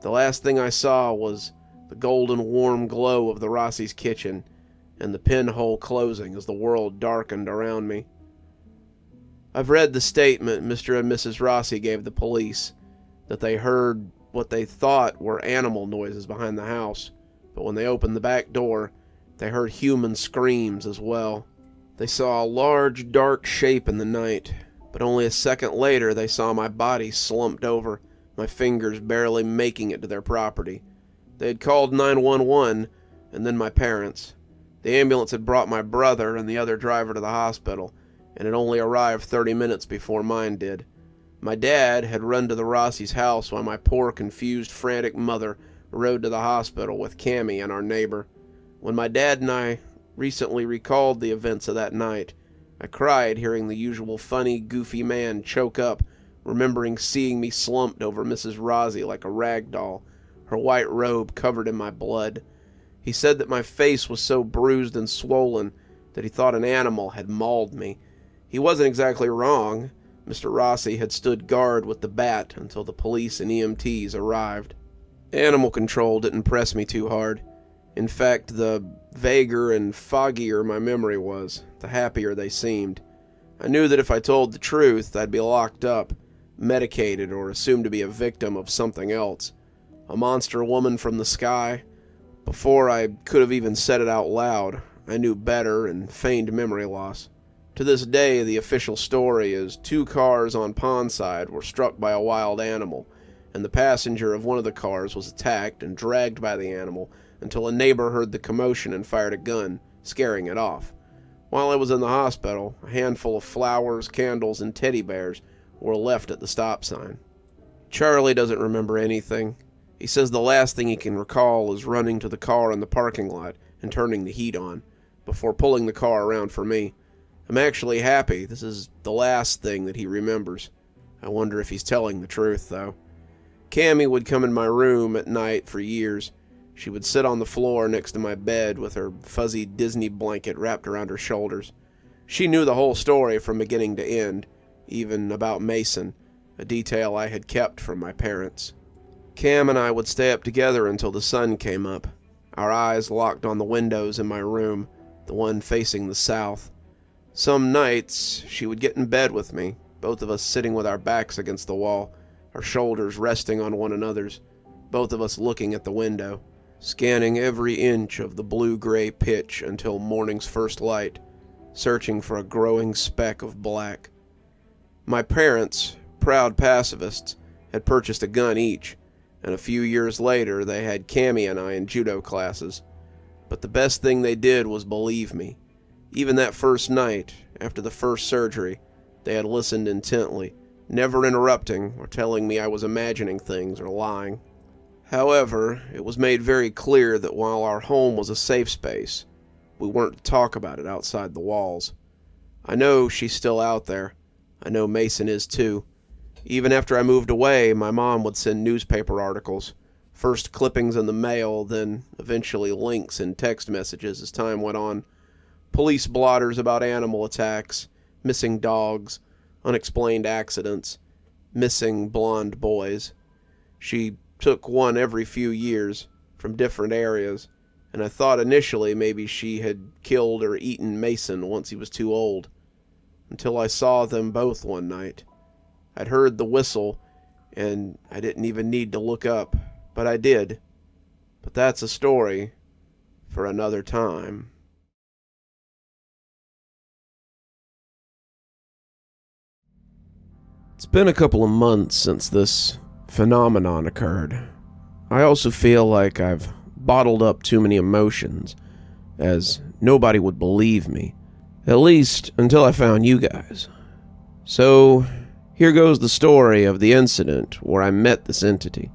The last thing I saw was the golden warm glow of the Rossi's kitchen, and the pinhole closing as the world darkened around me. I've read the statement Mr. and Mrs. Rossi gave the police, that they heard what they thought were animal noises behind the house, but when they opened the back door, they heard human screams as well. They saw a large, dark shape in the night, but only a second later they saw my body slumped over, my fingers barely making it to their property. They had called 911, and then my parents. The ambulance had brought my brother and the other driver to the hospital, and it only arrived 30 minutes before mine did. My dad had run to the Rossi's house while my poor, confused, frantic mother rode to the hospital with Cammy and our neighbor. When my dad and I recently recalled the events of that night, I cried hearing the usual funny, goofy man choke up, remembering seeing me slumped over Mrs. Rossi like a rag doll, her white robe covered in my blood. He said that my face was so bruised and swollen that he thought an animal had mauled me. He wasn't exactly wrong. Mr. Rossi had stood guard with the bat until the police and EMTs arrived. Animal control didn't press me too hard. In fact, the vaguer and foggier my memory was, the happier they seemed. I knew that if I told the truth, I'd be locked up, medicated, or assumed to be a victim of something else. A monster woman from the sky. Before I could have even said it out loud, I knew better and feigned memory loss. To this day, the official story is 2 cars on Pondside were struck by a wild animal, and the passenger of one of the cars was attacked and dragged by the animal until a neighbor heard the commotion and fired a gun, scaring it off. While I was in the hospital, a handful of flowers, candles, and teddy bears were left at the stop sign. Charlie doesn't remember anything. He says the last thing he can recall is running to the car in the parking lot and turning the heat on, before pulling the car around for me. I'm actually happy this is the last thing that he remembers. I wonder if he's telling the truth, though. Cammy would come in my room at night for years. She would sit on the floor next to my bed with her fuzzy Disney blanket wrapped around her shoulders. She knew the whole story from beginning to end, even about Mason, a detail I had kept from my parents. Cam and I would stay up together until the sun came up, our eyes locked on the windows in my room, the one facing the south. Some nights, she would get in bed with me, both of us sitting with our backs against the wall, our shoulders resting on one another's, both of us looking at the window, scanning every inch of the blue-gray pitch until morning's first light, searching for a growing speck of black. My parents, proud pacifists, had purchased a gun each, and a few years later they had Cammy and I in judo classes. But the best thing they did was believe me. Even that first night, after the first surgery, they had listened intently, never interrupting or telling me I was imagining things or lying. However, it was made very clear that while our home was a safe space, we weren't to talk about it outside the walls. I know she's still out there. I know Mason is too. Even after I moved away, my mom would send newspaper articles, first clippings in the mail, then eventually links in text messages as time went on. Police blotters about animal attacks, missing dogs, unexplained accidents, missing blonde boys. She took one every few years from different areas, and I thought initially maybe she had killed or eaten Mason once he was too old, until I saw them both one night. I'd heard the whistle, and I didn't even need to look up, but I did. But that's a story for another time. It's been a couple of months since this phenomenon occurred. I also feel like I've bottled up too many emotions, as nobody would believe me, at least until I found you guys. So, here goes the story of the incident where I met this entity.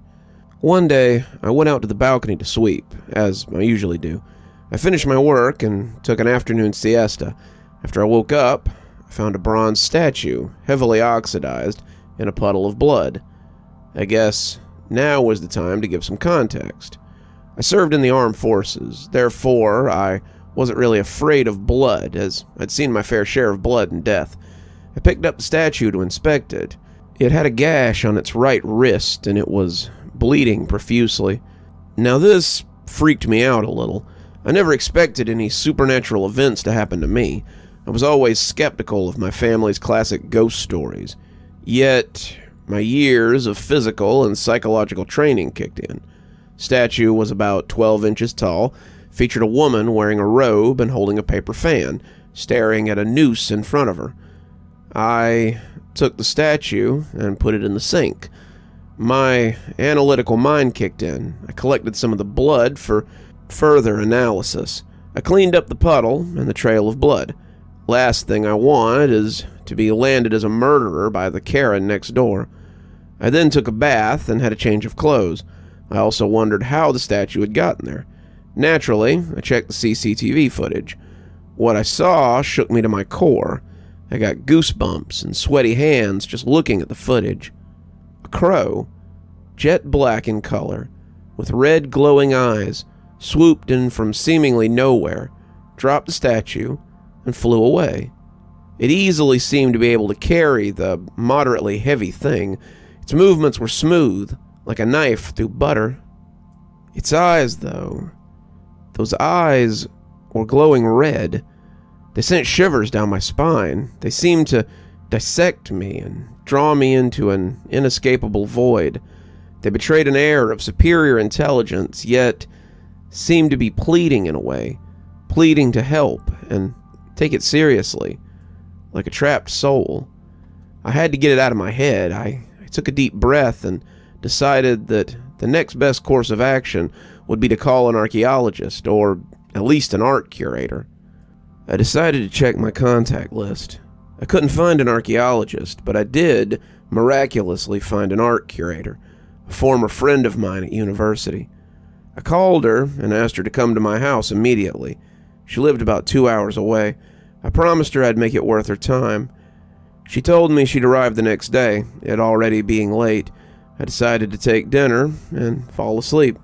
One day, I went out to the balcony to sweep, as I usually do. I finished my work and took an afternoon siesta. After I woke up, I found a bronze statue, heavily oxidized, in a puddle of blood. I guess now was the time to give some context. I served in the armed forces, therefore I wasn't really afraid of blood, as I'd seen my fair share of blood and death. I picked up the statue to inspect it. It had a gash on its right wrist, and it was bleeding profusely. Now this freaked me out a little. I never expected any supernatural events to happen to me. I was always skeptical of my family's classic ghost stories. Yet, my years of physical and psychological training kicked in. Statue was about 12 inches tall, featured a woman wearing a robe and holding a paper fan, staring at a noose in front of her. I took the statue and put it in the sink. My analytical mind kicked in. I collected some of the blood for further analysis. I cleaned up the puddle and the trail of blood. Last thing I want is to be landed as a murderer by the Karen next door. I then took a bath and had a change of clothes. I also wondered how the statue had gotten there. Naturally, I checked the CCTV footage. What I saw shook me to my core. I got goosebumps and sweaty hands just looking at the footage. A crow, jet black in color, with red glowing eyes, swooped in from seemingly nowhere, dropped the statue, and flew away. It easily seemed to be able to carry the moderately heavy thing. Its movements were smooth, like a knife through butter. Its eyes, though, those eyes were glowing red. They sent shivers down my spine. They seemed to dissect me and draw me into an inescapable void. They betrayed an air of superior intelligence, yet seemed to be pleading in a way, pleading to help and take it seriously, like a trapped soul. I had to get it out of my head. I took a deep breath and decided that the next best course of action would be to call an archaeologist, or at least an art curator. I decided to check my contact list. I couldn't find an archaeologist, but I did miraculously find an art curator, a former friend of mine at university. I called her and asked her to come to my house immediately. She lived about 2 hours away. I promised her I'd make it worth her time. She told me she'd arrive the next day, it already being late. I decided to take dinner and fall asleep.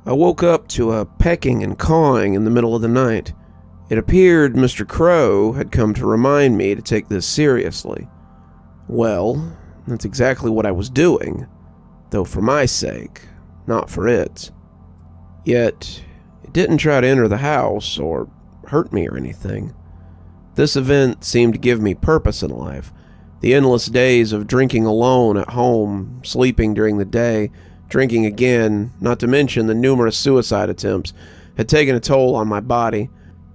I woke up to a pecking and cawing in the middle of the night. It appeared Mr. Crow had come to remind me to take this seriously. Well, that's exactly what I was doing, though for my sake, not for its. Yet, it didn't try to enter the house or hurt me or anything. This event seemed to give me purpose in life. The endless days of drinking alone at home, sleeping during the day, drinking again, not to mention the numerous suicide attempts, had taken a toll on my body.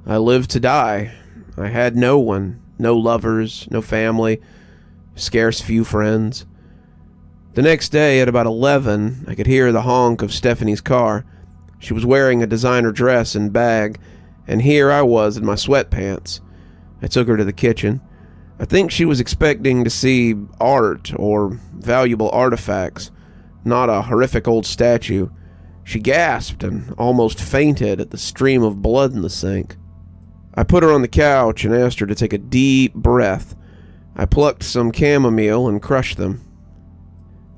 I lived to die. I had no one, no lovers, no family, scarce few friends. The next day at about 11, I could hear the honk of Stephanie's car. She was wearing a designer dress and bag, and here I was in my sweatpants. I took her to the kitchen. I think she was expecting to see art or valuable artifacts, not a horrific old statue. She gasped and almost fainted at the stream of blood in the sink. I put her on the couch and asked her to take a deep breath. I plucked some chamomile and crushed them.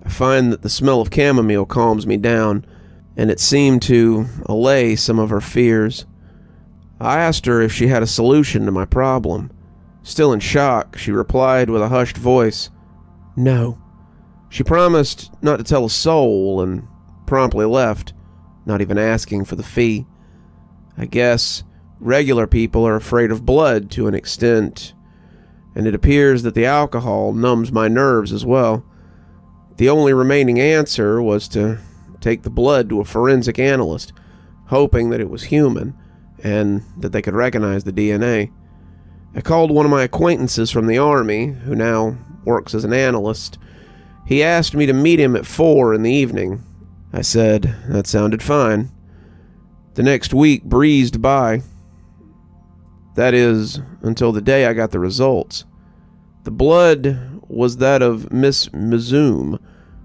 I find that the smell of chamomile calms me down, and it seemed to allay some of her fears. I asked her if she had a solution to my problem. Still in shock, she replied with a hushed voice, "No." She promised not to tell a soul and promptly left, not even asking for the fee. I guess regular people are afraid of blood to an extent, and it appears that the alcohol numbs my nerves as well. The only remaining answer was to take the blood to a forensic analyst, hoping that it was human and that they could recognize the DNA. I called one of my acquaintances from the Army, who now works as an analyst. He asked me to meet him at 4 in the evening. I said that sounded fine. The next week breezed by. That is, until the day I got the results. The blood was that of Miss Mizoom,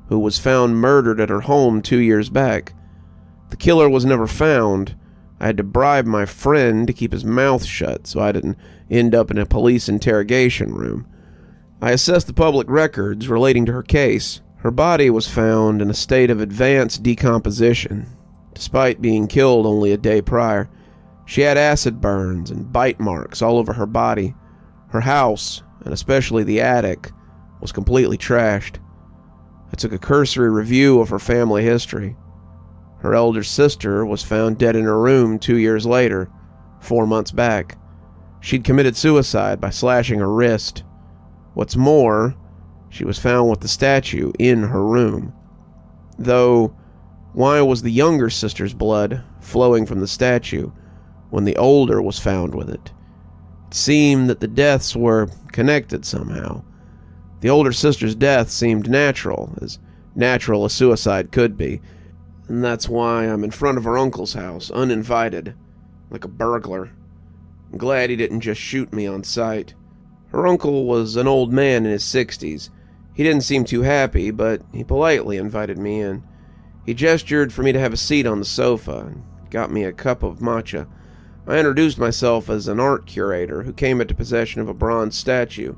who was found murdered at her home 2 years back. The killer was never found. I had to bribe my friend to keep his mouth shut so I didn't end up in a police interrogation room. I assessed the public records relating to her case. Her body was found in a state of advanced decomposition, despite being killed only a day prior. She had acid burns and bite marks all over her body. Her house, and especially the attic, was completely trashed. I took a cursory review of her family history. Her elder sister was found dead in her room 2 years later, 4 months back. She'd committed suicide by slashing her wrist. What's more, she was found with the statue in her room. Though, why was the younger sister's blood flowing from the statue when the older was found with it? It seemed that the deaths were connected somehow. The older sister's death seemed natural as suicide could be, and that's why I'm in front of her uncle's house, uninvited, like a burglar. I'm glad he didn't just shoot me on sight. Her uncle was an old man in his 60s. He didn't seem too happy, but he politely invited me in. He gestured for me to have a seat on the sofa and got me a cup of matcha. I introduced myself as an art curator who came into possession of a bronze statue.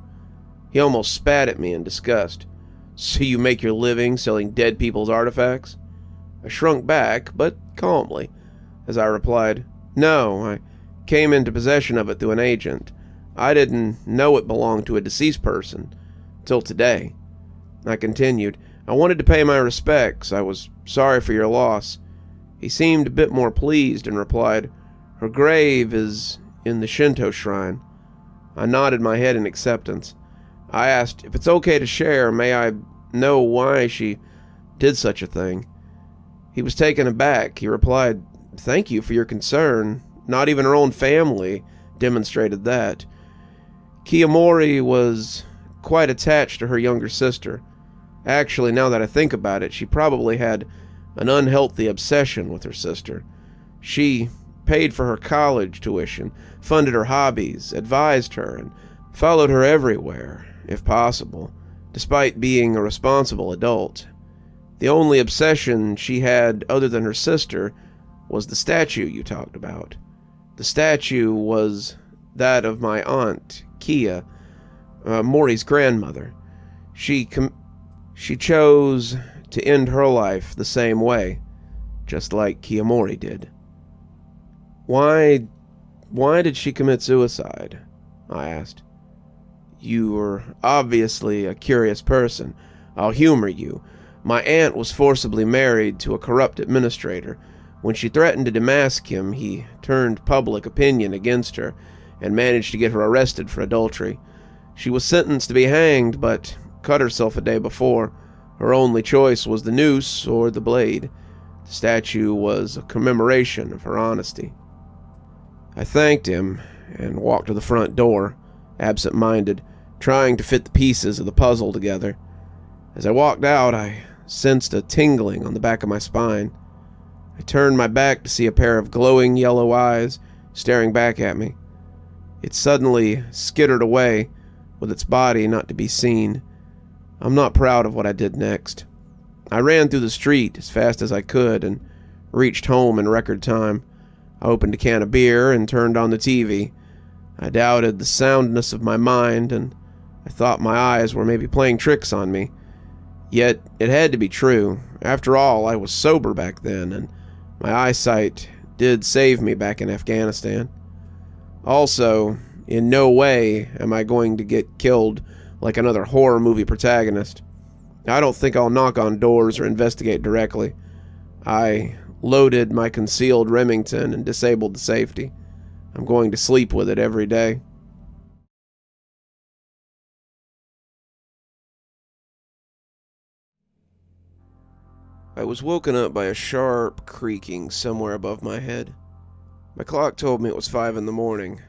He almost spat at me in disgust. "So you make your living selling dead people's artifacts?" I shrunk back, but calmly, as I replied, "No, I came into possession of it through an agent. I didn't know it belonged to a deceased person, till today." I continued, "I wanted to pay my respects. I was sorry for your loss." He seemed a bit more pleased and replied, "Her grave is in the Shinto shrine." I nodded my head in acceptance. I asked, "If it's okay to share, may I know why she did such a thing?" He was taken aback. He replied, "Thank you for your concern. Not even her own family demonstrated that. Kiyomori was quite attached to her younger sister. Actually, now that I think about it, she probably had an unhealthy obsession with her sister. She paid for her college tuition, funded her hobbies, advised her, and followed her everywhere, if possible, despite being a responsible adult. The only obsession she had other than her sister was the statue you talked about. The statue was that of my aunt, Kia, Mori's grandmother. She chose to end her life the same way, just like Kiyomori did." Why did she commit suicide?" I asked. "You're obviously a curious person. I'll humor you. My aunt was forcibly married to a corrupt administrator. When she threatened to demask him, he turned public opinion against her and managed to get her arrested for adultery. She was sentenced to be hanged, but cut herself a day before. Her only choice was the noose or the blade. The statue was a commemoration of her honesty." I thanked him and walked to the front door, absent-minded, trying to fit the pieces of the puzzle together. As I walked out, I sensed a tingling on the back of my spine. I turned my back to see a pair of glowing yellow eyes staring back at me. It suddenly skittered away, with its body not to be seen. I'm not proud of what I did next. I ran through the street as fast as I could and reached home in record time. I opened a can of beer and turned on the TV. I doubted the soundness of my mind, and I thought my eyes were maybe playing tricks on me. Yet it had to be true. After all, I was sober back then, and my eyesight did save me back in Afghanistan. Also, in no way am I going to get killed like another horror movie protagonist. I don't think I'll knock on doors or investigate directly. I loaded my concealed Remington and disabled the safety. I'm going to sleep with it every day. I was woken up by a sharp creaking somewhere above my head. My clock told me it was 5 in the morning.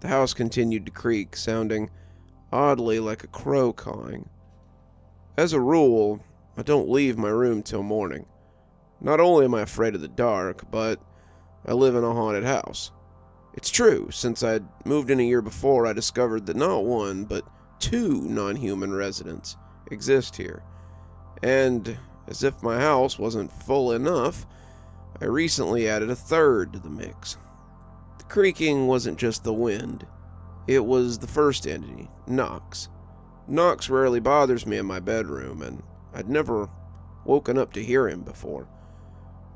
The house continued to creak, sounding oddly like a crow cawing. As a rule, I don't leave my room till morning. Not only am I afraid of the dark, but I live in a haunted house. It's true, since I'd moved in a year before, I discovered that not one, but 2 non-human residents exist here. And as if my house wasn't full enough, I recently added a 3rd to the mix. The creaking wasn't just the wind. It was the first entity, Knox. Knox rarely bothers me in my bedroom, and I'd never woken up to hear him before.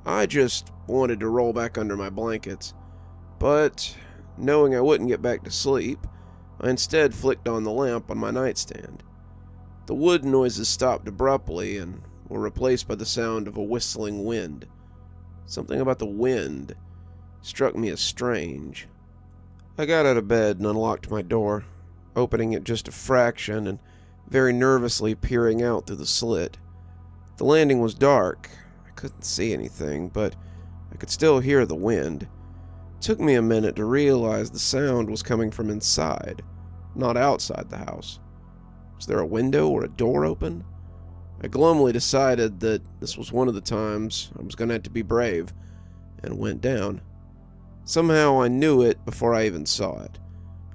I just wanted to roll back under my blankets, but knowing I wouldn't get back to sleep, I instead flicked on the lamp on my nightstand. The wood noises stopped abruptly and were replaced by the sound of a whistling wind. Something about the wind struck me as strange. I got out of bed and unlocked my door, opening it just a fraction and very nervously peering out through the slit. The landing was dark. I couldn't see anything, but I could still hear the wind. It took me a minute to realize the sound was coming from inside, not outside the house. Was there a window or a door open? I glumly decided that this was one of the times I was going to have to be brave, and went down. Somehow I knew it before I even saw it.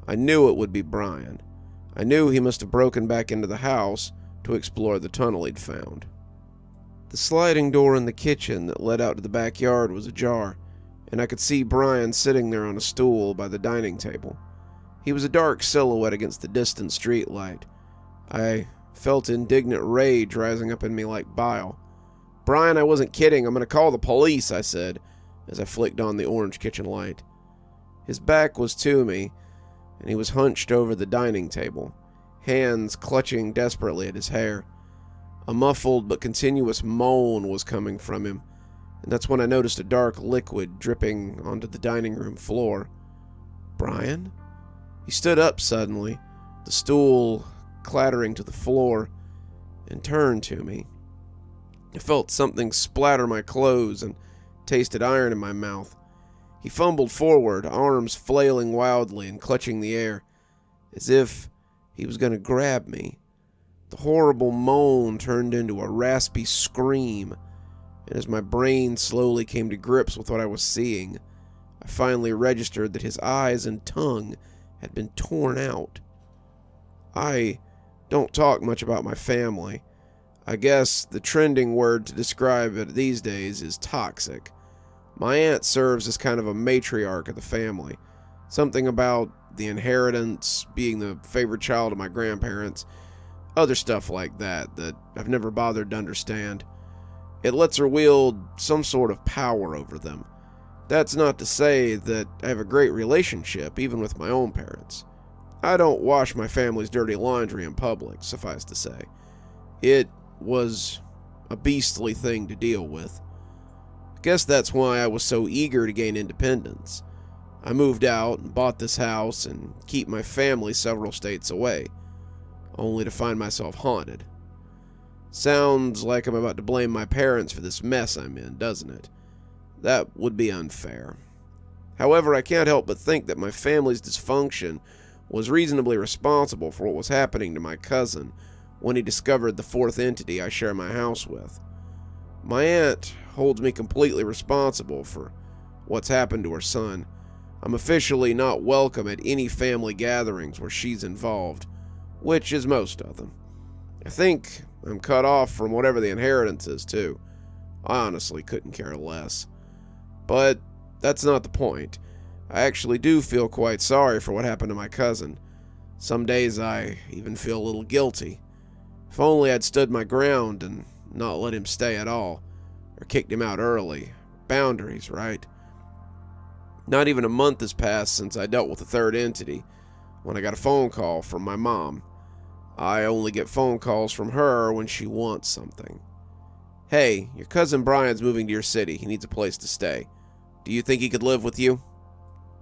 I knew it would be Brian. I knew he must have broken back into the house to explore the tunnel he'd found. The sliding door in the kitchen that led out to the backyard was ajar, and I could see Brian sitting there on a stool by the dining table. He was a dark silhouette against the distant streetlight. I felt indignant rage rising up in me like bile. "Brian, I wasn't kidding. I'm going to call the police," I said, as I flicked on the orange kitchen light. His back was to me, and he was hunched over the dining table, hands clutching desperately at his hair. A muffled but continuous moan was coming from him, and that's when I noticed a dark liquid dripping onto the dining room floor. "Brian?" He stood up suddenly, the stool clattering to the floor, and turned to me. I felt something splatter my clothes and tasted iron in my mouth. He fumbled forward, arms flailing wildly and clutching the air, as if he was going to grab me. The horrible moan turned into a raspy scream, and as my brain slowly came to grips with what I was seeing, I finally registered that his eyes and tongue had been torn out. I don't talk much about my family. I guess the trending word to describe it these days is toxic. My aunt serves as kind of a matriarch of the family. Something about the inheritance, being the favorite child of my grandparents, other stuff like that I've never bothered to understand. It lets her wield some sort of power over them. That's not to say that I have a great relationship, even with my own parents. I don't wash my family's dirty laundry in public, suffice to say. It was a beastly thing to deal with. I guess that's why I was so eager to gain independence. I moved out and bought this house and keep my family several states away, only to find myself haunted. Sounds like I'm about to blame my parents for this mess I'm in, doesn't it? That would be unfair. However, I can't help but think that my family's dysfunction was reasonably responsible for what was happening to my cousin when he discovered the fourth entity I share my house with. My aunt holds me completely responsible for what's happened to her son. I'm officially not welcome at any family gatherings where she's involved, which is most of them. I think I'm cut off from whatever the inheritance is, too. I honestly couldn't care less. But that's not the point. I actually do feel quite sorry for what happened to my cousin. Some days I even feel a little guilty. If only I'd stood my ground and not let him stay at all, or kicked him out early. Boundaries, right? Not even a month has passed since I dealt with the third entity, when I got a phone call from my mom. I only get phone calls from her when she wants something. "Hey, your cousin Brian's moving to your city. He needs a place to stay. Do you think he could live with you?"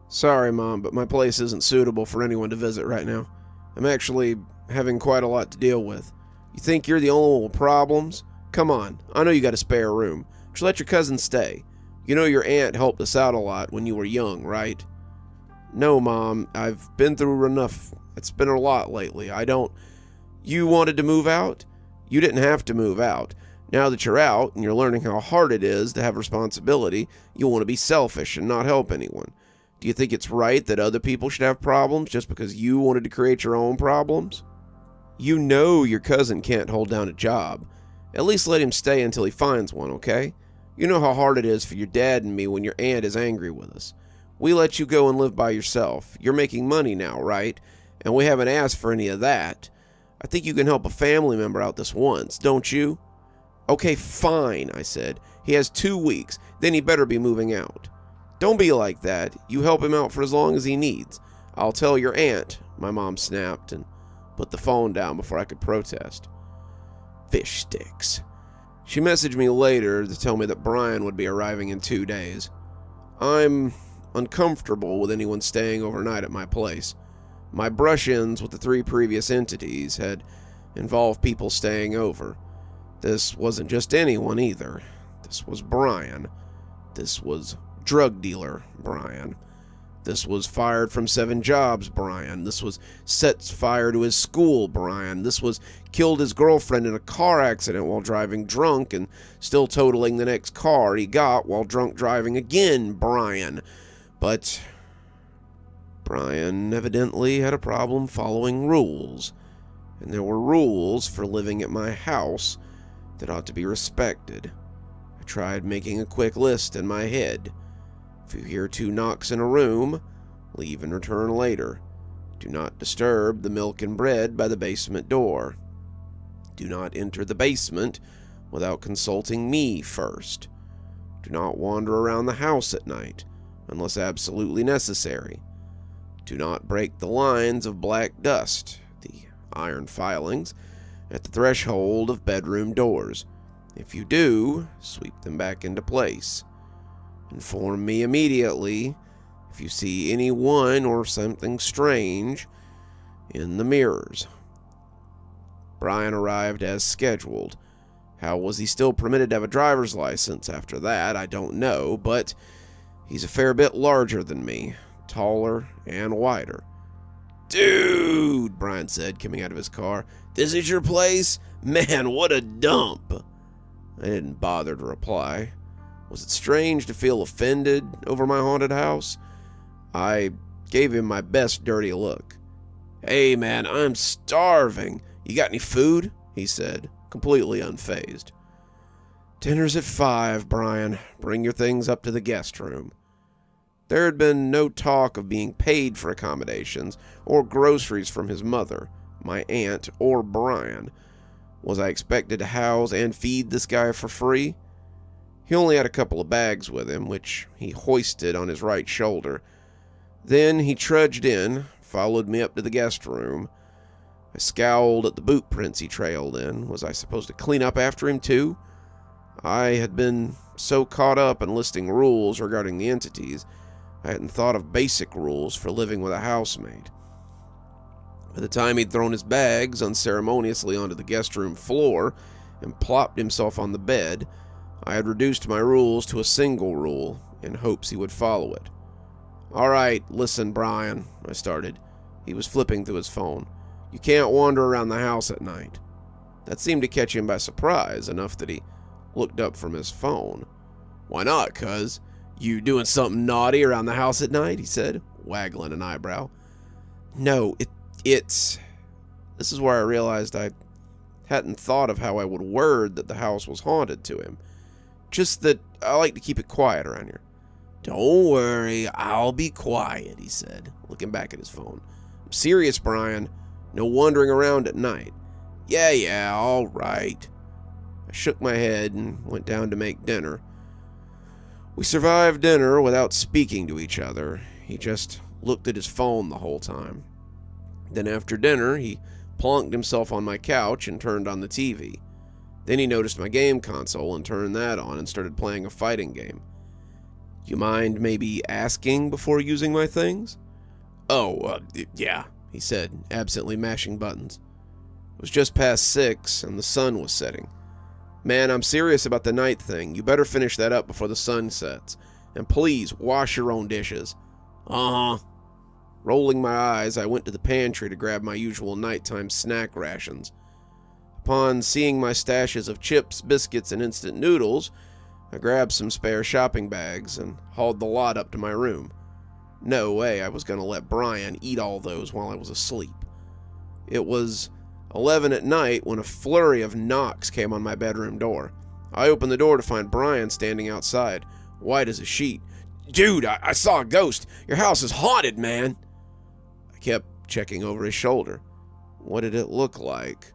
"Sorry, Mom, but my place isn't suitable for anyone to visit right now. I'm actually having quite a lot to deal with. You think you're the only one with problems? Come on, I know you got a spare room. Just let your cousin stay. You know your aunt helped us out a lot when you were young, right?" "No, Mom, I've been through enough. It's been a lot lately. You wanted to move out? You didn't have to move out. Now that you're out and you're learning how hard it is to have responsibility, you want to be selfish and not help anyone. Do you think it's right that other people should have problems just because you wanted to create your own problems? You know your cousin can't hold down a job. At least let him stay until he finds one, okay? You know how hard it is for your dad and me when your aunt is angry with us. We let you go and live by yourself. You're making money now, right? And we haven't asked for any of that. I think you can help a family member out this once, don't you?" "Okay, fine," I said. "He has 2 weeks. Then he better be moving out." "Don't be like that. You help him out for as long as he needs. I'll tell your aunt," my mom snapped and put the phone down before I could protest. Fish sticks. She messaged me later to tell me that Brian would be arriving in 2 days. I'm uncomfortable with anyone staying overnight at my place. My brush-ins with the 3 previous entities had involved people staying over. This wasn't just anyone either. This was Brian. This was drug dealer Brian. This was fired from 7 jobs, Brian. This was sets fire to his school, Brian. This was killed his girlfriend in a car accident while driving drunk and still totaling the next car he got while drunk driving again, Brian. But Brian evidently had a problem following rules, and there were rules for living at my house that ought to be respected. I tried making a quick list in my head. If you hear 2 knocks in a room, leave and return later. Do not disturb the milk and bread by the basement door. Do not enter the basement without consulting me first. Do not wander around the house at night unless absolutely necessary. Do not break the lines of black dust, the iron filings, at the threshold of bedroom doors. If you do, sweep them back into place. Inform me immediately if you see anyone or something strange in the mirrors. Brian arrived as scheduled. How was he still permitted to have a driver's license after that, I don't know, but he's a fair bit larger than me, taller and wider. "Dude," Brian said, coming out of his car, "this is your place? Man, what a dump." I didn't bother to reply. Was it strange to feel offended over my haunted house? I gave him my best dirty look. "Hey man, I'm starving. You got any food?" he said, completely unfazed. "Dinner's at 5, Brian. Bring your things up to the guest room." There had been no talk of being paid for accommodations or groceries from his mother, my aunt, or Brian. Was I expected to house and feed this guy for free? He only had a couple of bags with him, which he hoisted on his right shoulder. Then he trudged in, followed me up to the guest room. I scowled at the boot prints he trailed in. Was I supposed to clean up after him too? I had been so caught up in listing rules regarding the entities, I hadn't thought of basic rules for living with a housemaid. By the time he'd thrown his bags unceremoniously onto the guest room floor and plopped himself on the bed, I had reduced my rules to a single rule in hopes he would follow it. "All right, listen, Brian," I started. He was flipping through his phone. "You can't wander around the house at night." That seemed to catch him by surprise, enough that he looked up from his phone. "Why not, cuz? You doing something naughty around the house at night?" he said, waggling an eyebrow. "No, it's... This is where I realized I hadn't thought of how I would word that the house was haunted to him. Just that I like to keep it quiet around here." "Don't worry, I'll be quiet," he said, looking back at his phone. "I'm serious, Brian. No wandering around at night." Yeah, all right." I shook my head and went down to make dinner. We survived dinner without speaking to each other. He just looked at his phone the whole time. Then after dinner, he plonked himself on my couch and turned on the TV. Then he noticed my game console and turned that on and started playing a fighting game. "You mind maybe asking before using my things?" Yeah, he said, absently mashing buttons. It was just past 6 and the sun was setting. "Man, I'm serious about the night thing. You better finish that up before the sun sets. And please, wash your own dishes." "Uh-huh." Rolling my eyes, I went to the pantry to grab my usual nighttime snack rations. Upon seeing my stashes of chips, biscuits, and instant noodles, I grabbed some spare shopping bags and hauled the lot up to my room. No way I was going to let Brian eat all those while I was asleep. It was 11 at night when a flurry of knocks came on my bedroom door. I opened the door to find Brian standing outside, white as a sheet. "Dude, I saw a ghost. Your house is haunted, man." I kept checking over his shoulder. What did it look like?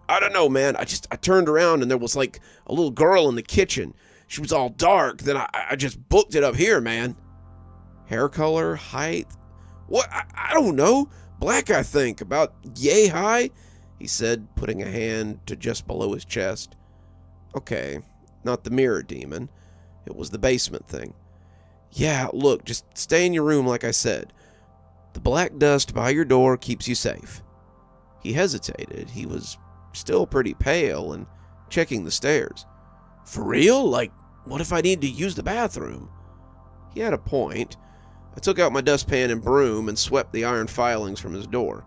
"I don't know, man. I turned around and there was like a little girl in the kitchen. She was all dark. Then I just booked it up here, man." "Hair color? Height?" "What? I don't know. Black, I think. About yay high," he said, putting a hand to just below his chest. Okay, not the mirror demon. It was the basement thing. "Yeah, look, just stay in your room like I said. The black dust by your door keeps you safe." He hesitated. He was still pretty pale and checking the stairs. "For real? Like, what if I need to use the bathroom?" He had a point. I took out my dustpan and broom and swept the iron filings from his door.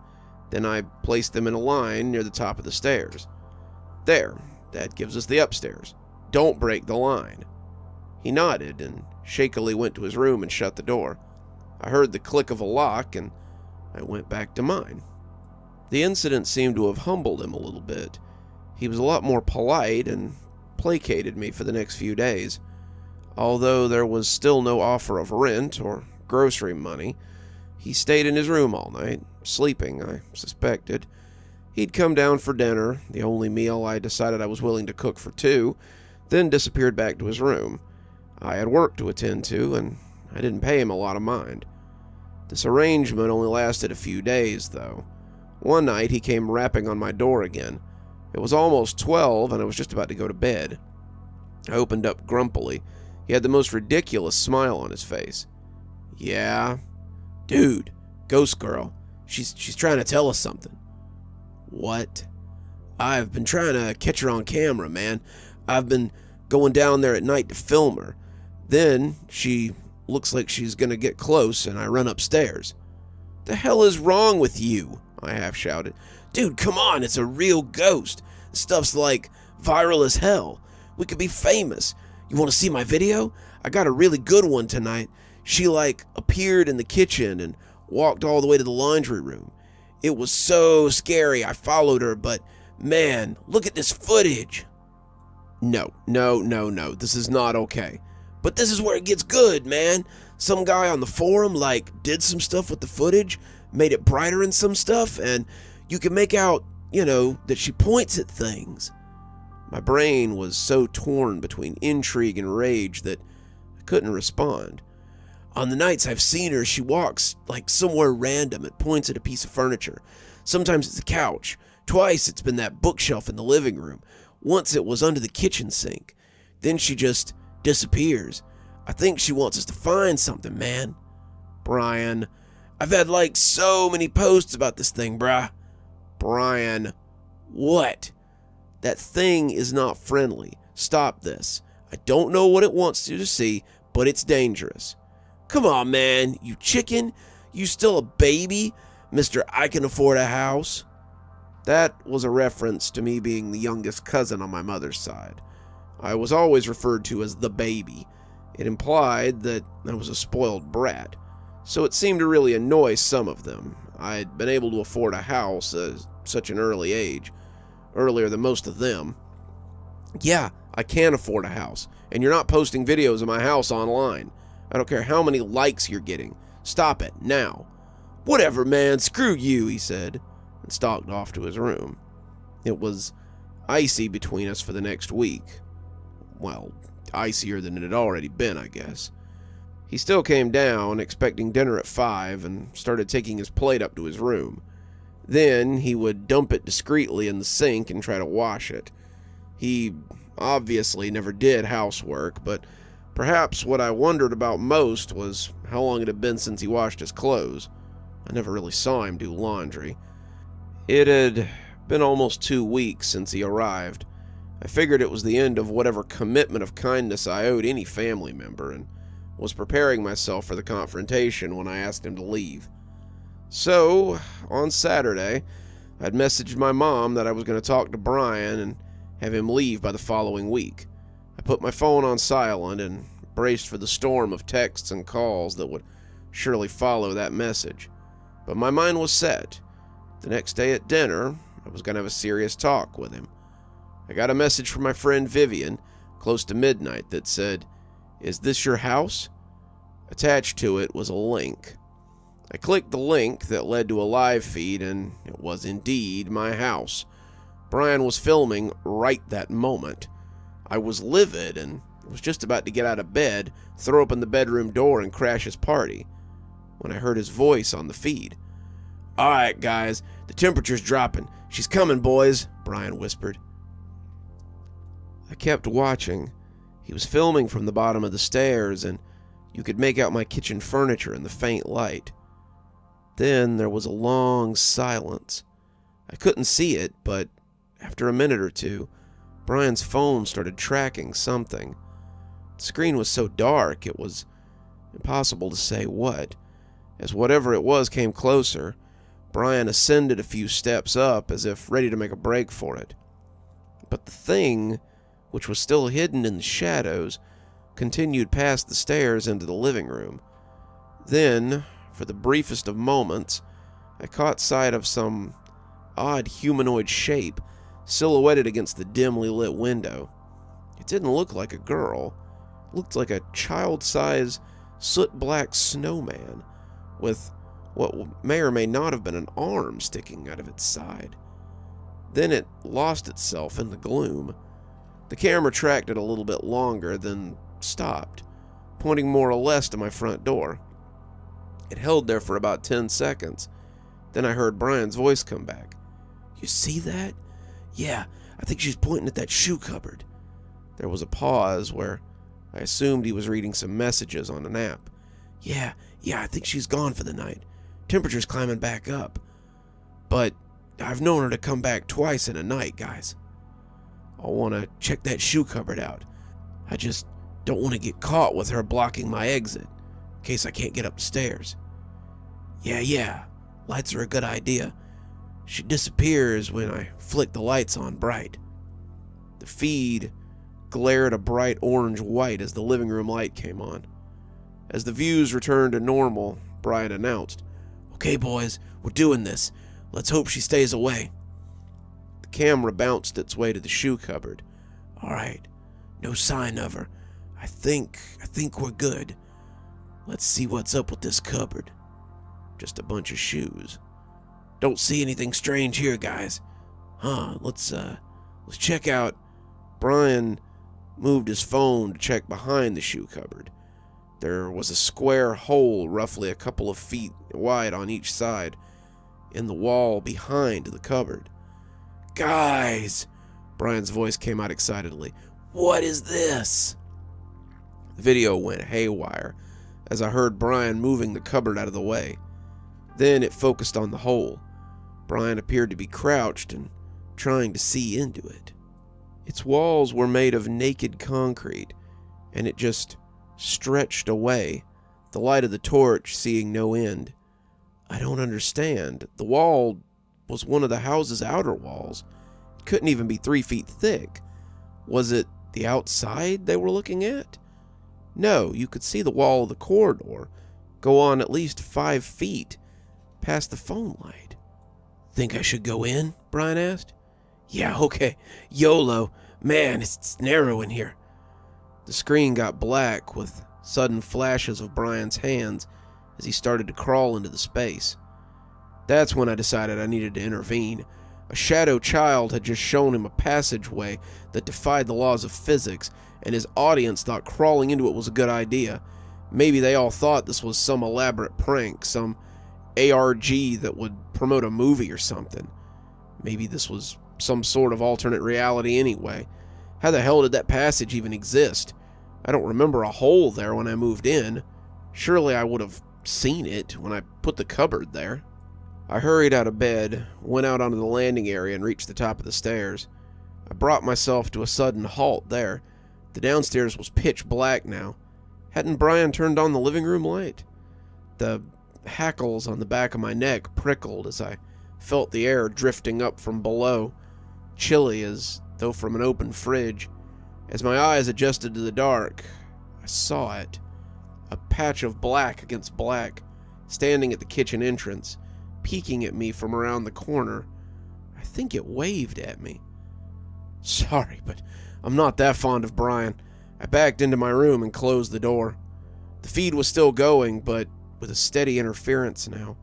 Then I placed them in a line near the top of the stairs. There, that gives us the upstairs. Don't break the line. He nodded and shakily went to his room and shut the door. I heard the click of a lock and I went back to mine. The incident seemed to have humbled him a little bit. He was a lot more polite and placated me for the next few days. Although there was still no offer of rent or grocery money, he stayed in his room all night, sleeping, I suspected. He'd come down for dinner, the only meal I decided I was willing to cook for two, then disappeared back to his room. I had work to attend to, and I didn't pay him a lot of mind. This arrangement only lasted a few days, though. One night he came rapping on my door again. It was almost 12, and I was just about to go to bed. I opened up grumpily. He had the most ridiculous smile on his face. "Yeah?" "Dude, ghost girl. She's trying to tell us something." "What?" "I've been trying to catch her on camera, man. I've been going down there at night to film her. Then she looks like she's gonna get close, and I run upstairs." "The hell is wrong with you?" I half shouted. "Dude, come on, it's a real ghost. Stuff's like viral as hell. We could be famous. You want to see my video? I got a really good one tonight. She appeared in the kitchen and walked all the way to the laundry room. It was so scary I followed her, but man, look at this footage." No, this is not okay. "But this is where it gets good, man. Some guy on the forum did some stuff with the footage, made it brighter and some stuff, and you can make out, that she points at things." My brain was so torn between intrigue and rage that I couldn't respond. "On the nights I've seen her, she walks somewhere random and points at a piece of furniture. Sometimes it's a couch. Twice it's been that bookshelf in the living room. Once it was under the kitchen sink. Then she just disappears. I think she wants us to find something, man." "Brian, I've had so many posts about this thing, bruh." "Brian." "What?" "That thing is not friendly. Stop this. I don't know what it wants you to see, but it's dangerous." "Come on, man, you chicken. You still a baby, Mr. I can afford a house?" That was a reference to me being the youngest cousin on my mother's side. I was always referred to as the baby. It implied that I was a spoiled brat, so it seemed to really annoy some of them. I'd been able to afford a house at such an early age, earlier than most of them. "Yeah, I can afford a house, and you're not posting videos of my house online. I don't care how many likes you're getting. Stop it, now." "Whatever, man, screw you," he said, and stalked off to his room. It was icy between us for the next week. Well, icier than it had already been, I guess. He still came down, expecting dinner at 5, and started taking his plate up to his room. Then he would dump it discreetly in the sink and try to wash it. He obviously never did housework, but perhaps what I wondered about most was how long it had been since he washed his clothes. I never really saw him do laundry. It had been almost 2 weeks since he arrived. I figured it was the end of whatever commitment of kindness I owed any family member, and was preparing myself for the confrontation when I asked him to leave. So, on Saturday, I'd messaged my mom that I was going to talk to Brian and have him leave by the following week. I put my phone on silent and braced for the storm of texts and calls that would surely follow that message. But my mind was set. The next day at dinner, I was going to have a serious talk with him. I got a message from my friend Vivian, close to midnight, that said, "Is this your house?" Attached to it was a link. I clicked the link that led to a live feed, and it was indeed my house. Brian was filming right that moment. I was livid and was just about to get out of bed, throw open the bedroom door, and crash his party, when I heard his voice on the feed. "All right, guys, the temperature's dropping. She's coming, boys," Brian whispered. I kept watching. He was filming from the bottom of the stairs, and you could make out my kitchen furniture in the faint light. Then there was a long silence. I couldn't see it, but after a minute or two, Brian's phone started tracking something. The screen was so dark, it was Impossible to say what. As whatever it was came closer, Brian ascended a few steps up as if ready to make a break for it. But the thing, which was still hidden in the shadows, continued past the stairs into the living room. Then, for the briefest of moments, I caught sight of some odd humanoid shape silhouetted against the dimly lit window. It didn't look like a girl. It looked like a child-sized, soot-black snowman with what may or may not have been an arm sticking out of its side. Then it lost itself in the gloom. The camera tracked it a little bit longer, then stopped, pointing more or less to my front door. It held there for about 10 seconds. Then I heard Brian's voice come back. "You see that? Yeah, I think she's pointing at that shoe cupboard." There was a pause where I assumed he was reading some messages on an app. Yeah, I think she's gone for the night. Temperature's climbing back up. But I've known her to come back twice in a night, guys. I'll want to check that shoe cupboard out. I just don't want to get caught with her blocking my exit, in case I can't get upstairs. Yeah, lights are a good idea. She disappears when I flick the lights on bright. The feed glared a bright orange-white as the living room light came on. As the views returned to normal, Brian announced, "Okay, boys, we're doing this. Let's hope she stays away." The camera bounced its way to the shoe cupboard. "All right, no sign of her. I think we're good. Let's see what's up with this cupboard. Just a bunch of shoes. Don't see anything strange here, guys. Let's check out." Brian moved his phone to check behind the shoe cupboard. There was a square hole roughly a couple of feet wide on each side in the wall behind the cupboard. "Guys!" Brian's voice came out excitedly. "What is this?" The video went haywire as I heard Brian moving the cupboard out of the way. Then it focused on the hole. Brian appeared to be crouched and trying to see into it. Its walls were made of naked concrete, and it just stretched away, the light of the torch seeing no end. I don't understand. The wall was one of the house's outer walls. It couldn't even be 3 feet thick. Was it the outside they were looking at? No, you could see the wall of the corridor go on at least 5 feet past the phone light. "Think I should go in?" Brian asked. "Yeah, okay. YOLO. Man, it's narrow in here." The screen got black with sudden flashes of Brian's hands as he started to crawl into the space. That's when I decided I needed to intervene. A shadow child had just shown him a passageway that defied the laws of physics, and his audience thought crawling into it was a good idea. Maybe they all thought this was some elaborate prank, some ARG that would promote a movie or something. Maybe this was some sort of alternate reality anyway. How the hell did that passage even exist? I don't remember a hole there when I moved in. Surely I would have seen it when I put the cupboard there. I hurried out of bed, went out onto the landing area, and reached the top of the stairs. I brought myself to a sudden halt there. The downstairs was pitch black now. Hadn't Brian turned on the living room light? The hackles on the back of my neck prickled as I felt the air drifting up from below, chilly as though from an open fridge. As my eyes adjusted to the dark, I saw it. A patch of black against black, standing at the kitchen entrance, peeking at me from around the corner. I think it waved at me. Sorry, but I'm not that fond of Brian. I backed into my room and closed the door. The feed was still going, but with a steady interference now.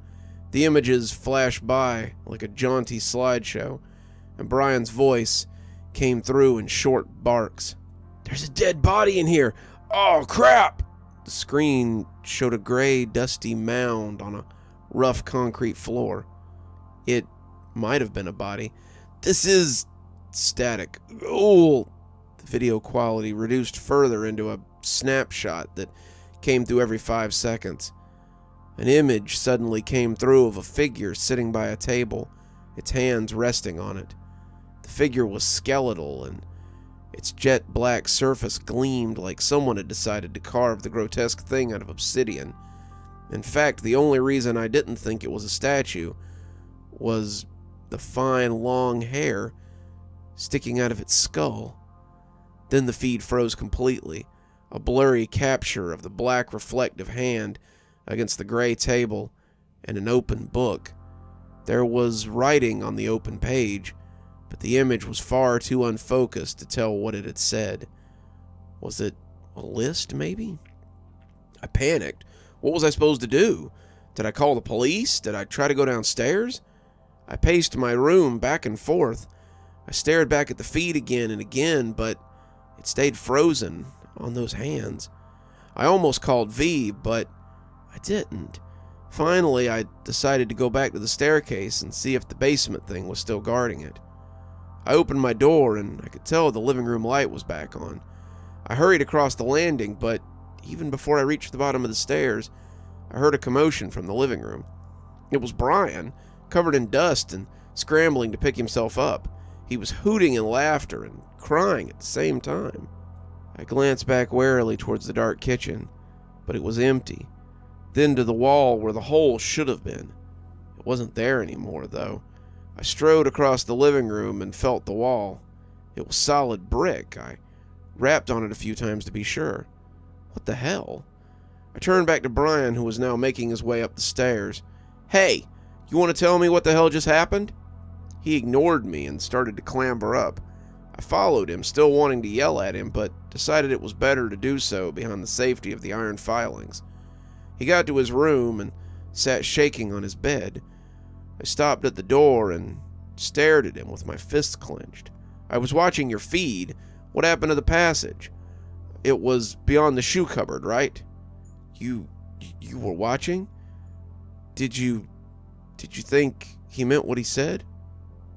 The images flashed by like a jaunty slideshow, and Brian's voice came through in short barks. "There's a dead body in here! Oh, crap!" The screen showed a gray, dusty mound on a rough concrete floor. It might have been a body. "This is..." Static. "Oh!" The video quality reduced further into a snapshot that came through every 5 seconds. An image suddenly came through of a figure sitting by a table, its hands resting on it. The figure was skeletal and Its jet black surface gleamed like someone had decided to carve the grotesque thing out of obsidian. In fact, the only reason I didn't think it was a statue was the fine, long hair sticking out of its skull. Then the feed froze completely, a blurry capture of the black reflective hand against the gray table and an open book. There was writing on the open page, but the image was far too unfocused to tell what it had said. Was it a list, maybe? I panicked. What was I supposed to do? Did I call the police? Did I try to go downstairs? I paced my room back and forth. I stared back at the feed again and again, but it stayed frozen on those hands. I almost called V, but I didn't. Finally, I decided to go back to the staircase and see if the basement thing was still guarding it. I opened my door and I could tell the living room light was back on. I hurried across the landing, but even before I reached the bottom of the stairs, I heard a commotion from the living room. It was Brian, covered in dust and scrambling to pick himself up. He was hooting in laughter and crying at the same time. I glanced back warily towards the dark kitchen, but it was empty. Then to the wall where the hole should have been. It wasn't there anymore, though. I strode across the living room and felt the wall. It was solid brick. I rapped on it a few times to be sure. What the hell? I turned back to Brian, who was now making his way up the stairs. Hey, you want to tell me what the hell just happened? He ignored me and started to clamber up. I followed him, still wanting to yell at him, but decided it was better to do so behind the safety of the iron filings. He got to his room and sat shaking on his bed. I stopped at the door and stared at him with my fists clenched. I was watching your feed. What happened to the passage? It was beyond the shoe cupboard, right? You were watching? Did you think he meant what he said?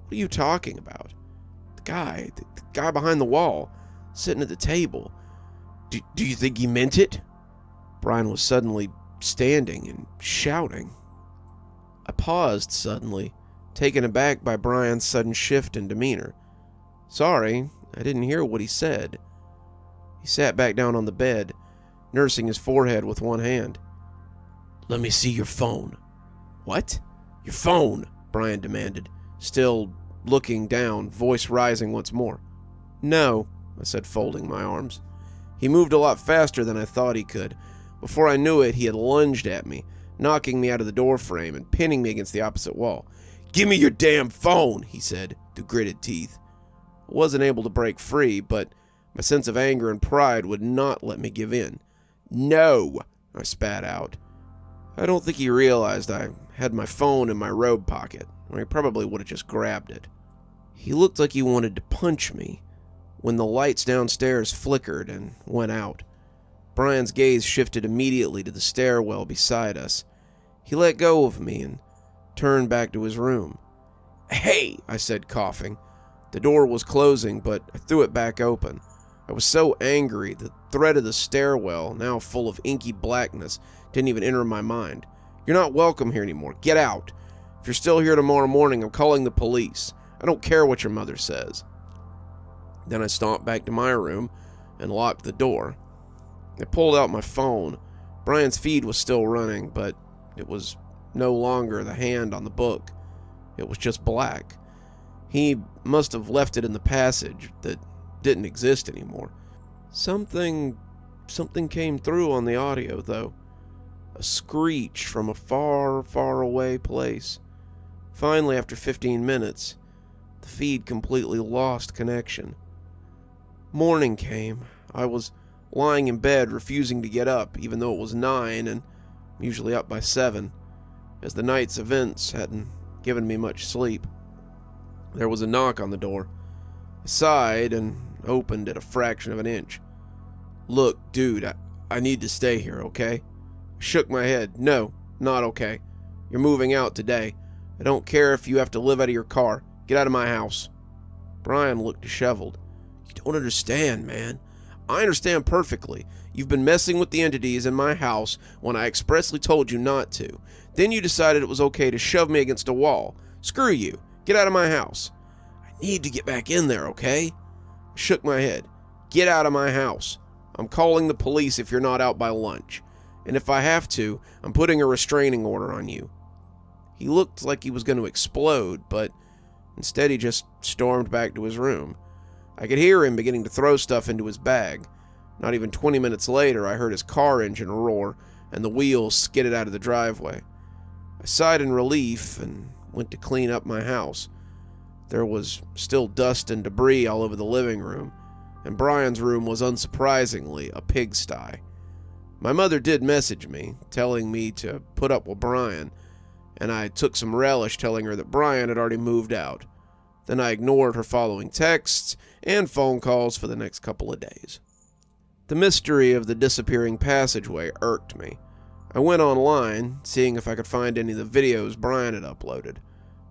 What are you talking about? The guy behind the wall, sitting at the table. Do you think he meant it? Brian was suddenly standing and shouting. I paused suddenly, taken aback by Brian's sudden shift in demeanor. Sorry, I didn't hear what he said. He sat back down on the bed, nursing his forehead with one hand. Let me see your phone. What? Your phone, Brian demanded, still looking down, voice rising once more. No, I said, folding my arms. He moved a lot faster than I thought he could. Before I knew it, he had lunged at me, knocking me out of the doorframe and pinning me against the opposite wall. Give me your damn phone, he said, through gritted teeth. I wasn't able to break free, but my sense of anger and pride would not let me give in. No, I spat out. I don't think he realized I had my phone in my robe pocket, or he probably would have just grabbed it. He looked like he wanted to punch me when the lights downstairs flickered and went out. Brian's gaze shifted immediately to the stairwell beside us. He let go of me and turned back to his room. Hey, I said, coughing. The door was closing, but I threw it back open. I was so angry, the threat of the stairwell, now full of inky blackness, didn't even enter my mind. You're not welcome here anymore. Get out. If you're still here tomorrow morning, I'm calling the police. I don't care what your mother says. Then I stomped back to my room and locked the door. I pulled out my phone. Brian's feed was still running, but it was no longer the hand on the book. It was just black. He must have left it in the passage that didn't exist anymore. Something came through on the audio, though. A screech from a far, far away place. Finally, after 15 minutes, the feed completely lost connection. Morning came. I was lying in bed, refusing to get up, even though it was 9 and usually up by 7, as the night's events hadn't given me much sleep. There was a knock on the door. I sighed and opened it a fraction of an inch. Look, dude, I need to stay here, okay? I shook my head. No, not okay. You're moving out today. I don't care if you have to live out of your car. Get out of my house. Brian looked disheveled. You don't understand, man. I understand perfectly. You've been messing with the entities in my house when I expressly told you not to. Then you decided it was okay to shove me against a wall. Screw you. Get out of my house. I need to get back in there, okay? shook my head. "Get out of my house. I'm calling the police if you're not out by lunch. And if I have to, I'm putting a restraining order on you." He looked like he was going to explode, but instead he just stormed back to his room. I could hear him beginning to throw stuff into his bag. Not even 20 minutes later, I heard his car engine roar and the wheels skidded out of the driveway. I sighed in relief and went to clean up my house. There was still dust and debris all over the living room, and Brian's room was unsurprisingly a pigsty. My mother did message me, telling me to put up with Brian, and I took some relish telling her that Brian had already moved out. Then I ignored her following texts and phone calls for the next couple of days. The mystery of the disappearing passageway irked me. I went online, seeing if I could find any of the videos Brian had uploaded,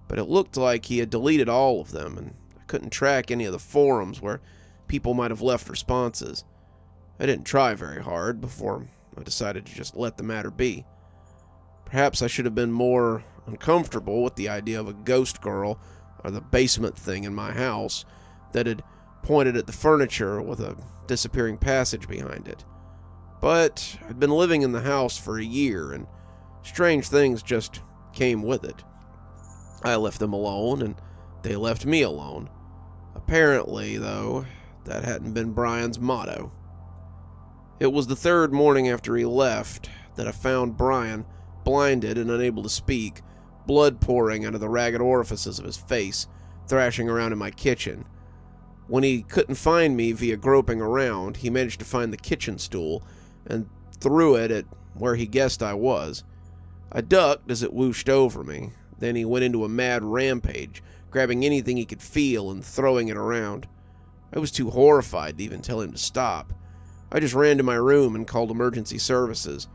but it looked like he had deleted all of them, and I couldn't track any of the forums where people might have left responses. I didn't try very hard before I decided to just let the matter be. Perhaps I should have been more uncomfortable with the idea of a ghost girl or the basement thing in my house that had pointed at the furniture with a disappearing passage behind it. But I'd been living in the house for a year, and strange things just came with it. I left them alone, and they left me alone. Apparently, though, that hadn't been Brian's motto. It was the third morning after he left that I found Brian, blinded and unable to speak, blood pouring out of the ragged orifices of his face, thrashing around in my kitchen. When he couldn't find me via groping around, he managed to find the kitchen stool and threw it at where he guessed I was. I ducked as it whooshed over me. Then he went into a mad rampage, grabbing anything he could feel and throwing it around. I was too horrified to even tell him to stop. I just ran to my room and called emergency services.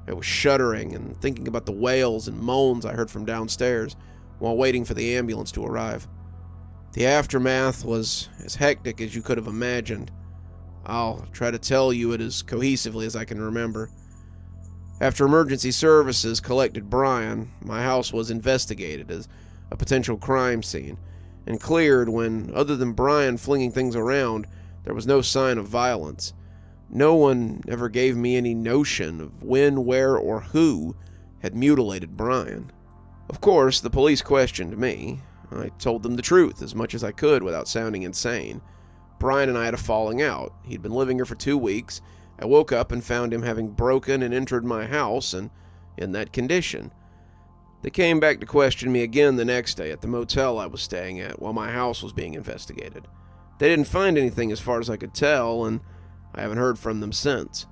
I was shuddering and thinking about the wails and moans I heard from downstairs while waiting for the ambulance to arrive. The aftermath was as hectic as you could have imagined. I'll try to tell you it as cohesively as I can remember. After emergency services collected Brian, my house was investigated as a potential crime scene and cleared when, other than Brian flinging things around, there was no sign of violence. No one ever gave me any notion of when, where, or who had mutilated Brian. Of course, the police questioned me. I told them the truth as much as I could without sounding insane. Brian and I had a falling out. He'd been living here for 2 weeks. I woke up and found him having broken and entered my house and in that condition. They came back to question me again the next day at the motel I was staying at while my house was being investigated. They didn't find anything as far as I could tell, and I haven't heard from them since.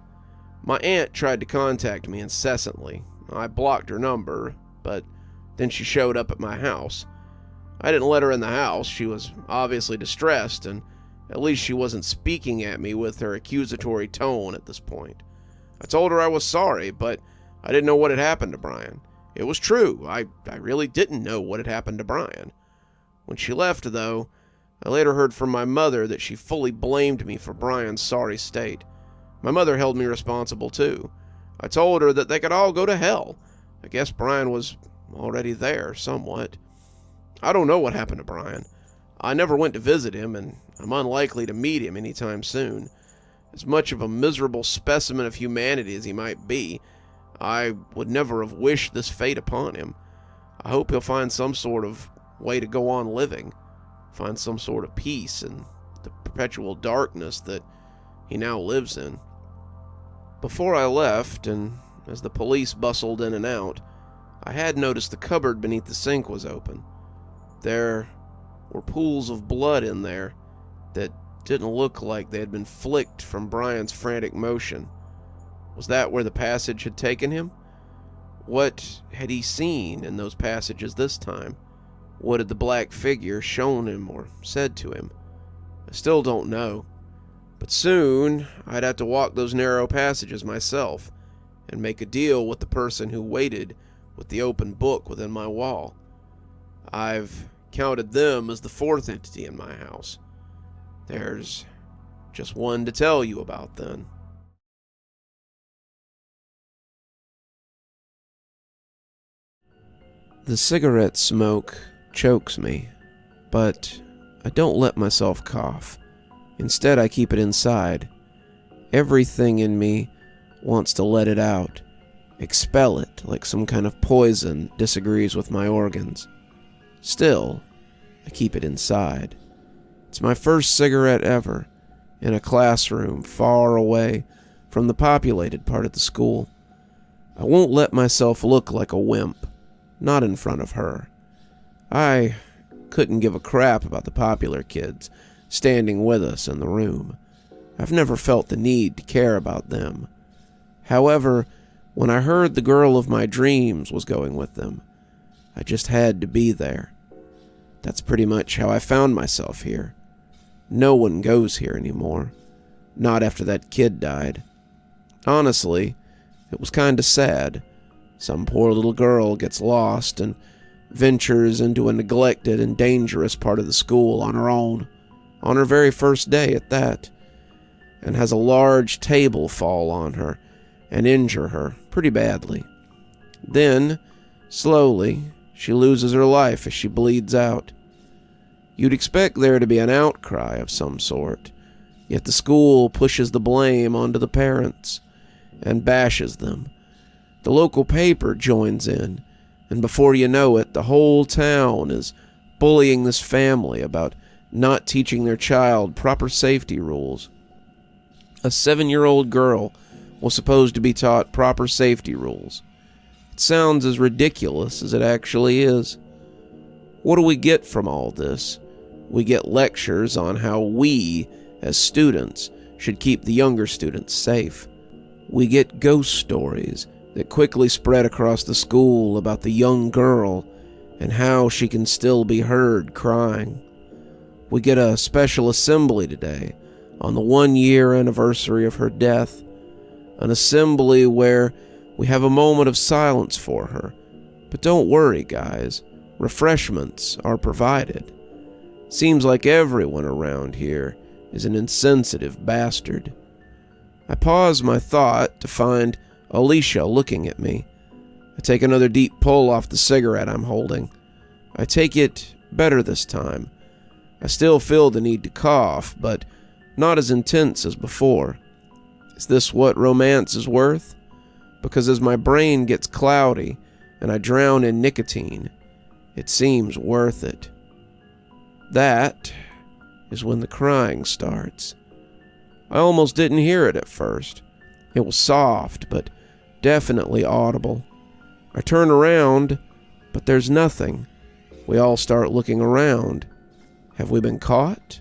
My aunt tried to contact me incessantly. I blocked her number, but then she showed up at my house. I didn't let her in the house. She was obviously distressed, and at least she wasn't speaking at me with her accusatory tone at this point. I told her I was sorry, but I didn't know what had happened to Brian. It was true. I really didn't know what had happened to Brian. When she left, though, I later heard from my mother that she fully blamed me for Brian's sorry state. My mother held me responsible, too. I told her that they could all go to hell. I guess Brian was already there, somewhat. I don't know what happened to Brian. I never went to visit him, and I'm unlikely to meet him anytime soon. As much of a miserable specimen of humanity as he might be, I would never have wished this fate upon him. I hope he'll find some sort of way to go on living, find some sort of peace in the perpetual darkness that he now lives in. Before I left, and as the police bustled in and out, I had noticed the cupboard beneath the sink was open. There were pools of blood in there that didn't look like they had been flicked from Brian's frantic motion. Was that where the passage had taken him? What had he seen in those passages this time? What had the black figure shown him or said to him? I still don't know. But soon I'd have to walk those narrow passages myself and make a deal with the person who waited with the open book within my wall. I've counted them as the fourth entity in my house. There's just one to tell you about then. The cigarette smoke chokes me, but I don't let myself cough. Instead, I keep it inside. Everything in me wants to let it out, expel it like some kind of poison disagrees with my organs. Still, I keep it inside. It's my first cigarette ever, in a classroom far away from the populated part of the school. I won't let myself look like a wimp, not in front of her. I couldn't give a crap about the popular kids standing with us in the room. I've never felt the need to care about them. However, when I heard the girl of my dreams was going with them, I just had to be there. That's pretty much how I found myself here. No one goes here anymore. Not after that kid died. Honestly, it was kinda sad. Some poor little girl gets lost and ventures into a neglected and dangerous part of the school on her own, on her very first day at that, and has a large table fall on her and injure her pretty badly. Then, slowly, she loses her life as she bleeds out. You'd expect there to be an outcry of some sort, yet the school pushes the blame onto the parents and bashes them. The local paper joins in, and before you know it, the whole town is bullying this family about not teaching their child proper safety rules. A 7-year-old girl was supposed to be taught proper safety rules. It sounds as ridiculous as it actually is. What do we get from all this? We get lectures on how we, as students, should keep the younger students safe. We get ghost stories that quickly spread across the school about the young girl and how she can still be heard crying. We get a special assembly today on the 1-year anniversary of her death, an assembly where we have a moment of silence for her. But don't worry, guys, refreshments are provided. Seems like everyone around here is an insensitive bastard. I pause my thought to find Alicia looking at me. I take another deep pull off the cigarette I'm holding. I take it better this time. I still feel the need to cough, but not as intense as before. Is this what romance is worth? Because as my brain gets cloudy and I drown in nicotine, it seems worth it. That is when the crying starts. I almost didn't hear it at first. It was soft, but definitely audible. I turn around, but there's nothing. We all start looking around. Have we been caught?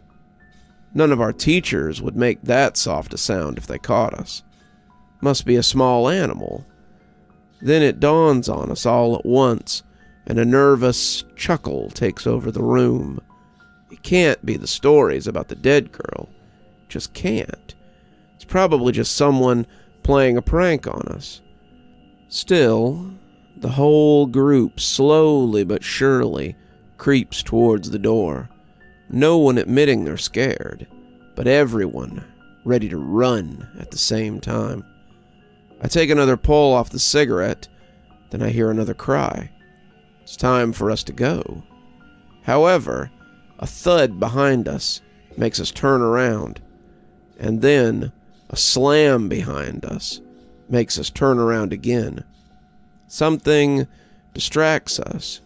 None of our teachers would make that soft a sound if they caught us. Must be a small animal. Then it dawns on us all at once, and a nervous chuckle takes over the room. It can't be the stories about the dead girl. It just can't. It's probably just someone playing a prank on us. Still, the whole group slowly but surely creeps towards the door. No one admitting they're scared, but everyone ready to run at the same time. I take another pull off the cigarette, then I hear another cry. It's time for us to go. However, a thud behind us makes us turn around, and then a slam behind us makes us turn around again. Something distracts us,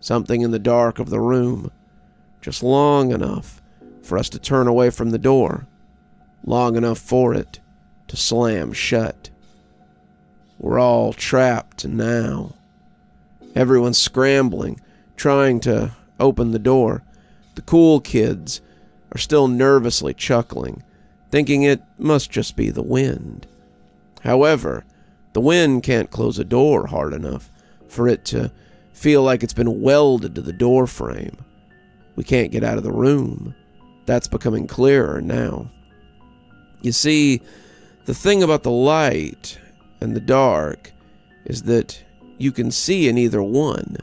something in the dark of the room, just long enough for us to turn away from the door, long enough for it to slam shut. We're all trapped now. Everyone's scrambling, trying to open the door. The cool kids are still nervously chuckling, thinking it must just be the wind. However, the wind can't close a door hard enough for it to feel like it's been welded to the door frame. We can't get out of the room. That's becoming clearer now. You see, the thing about the light and the dark is that you can see in either one.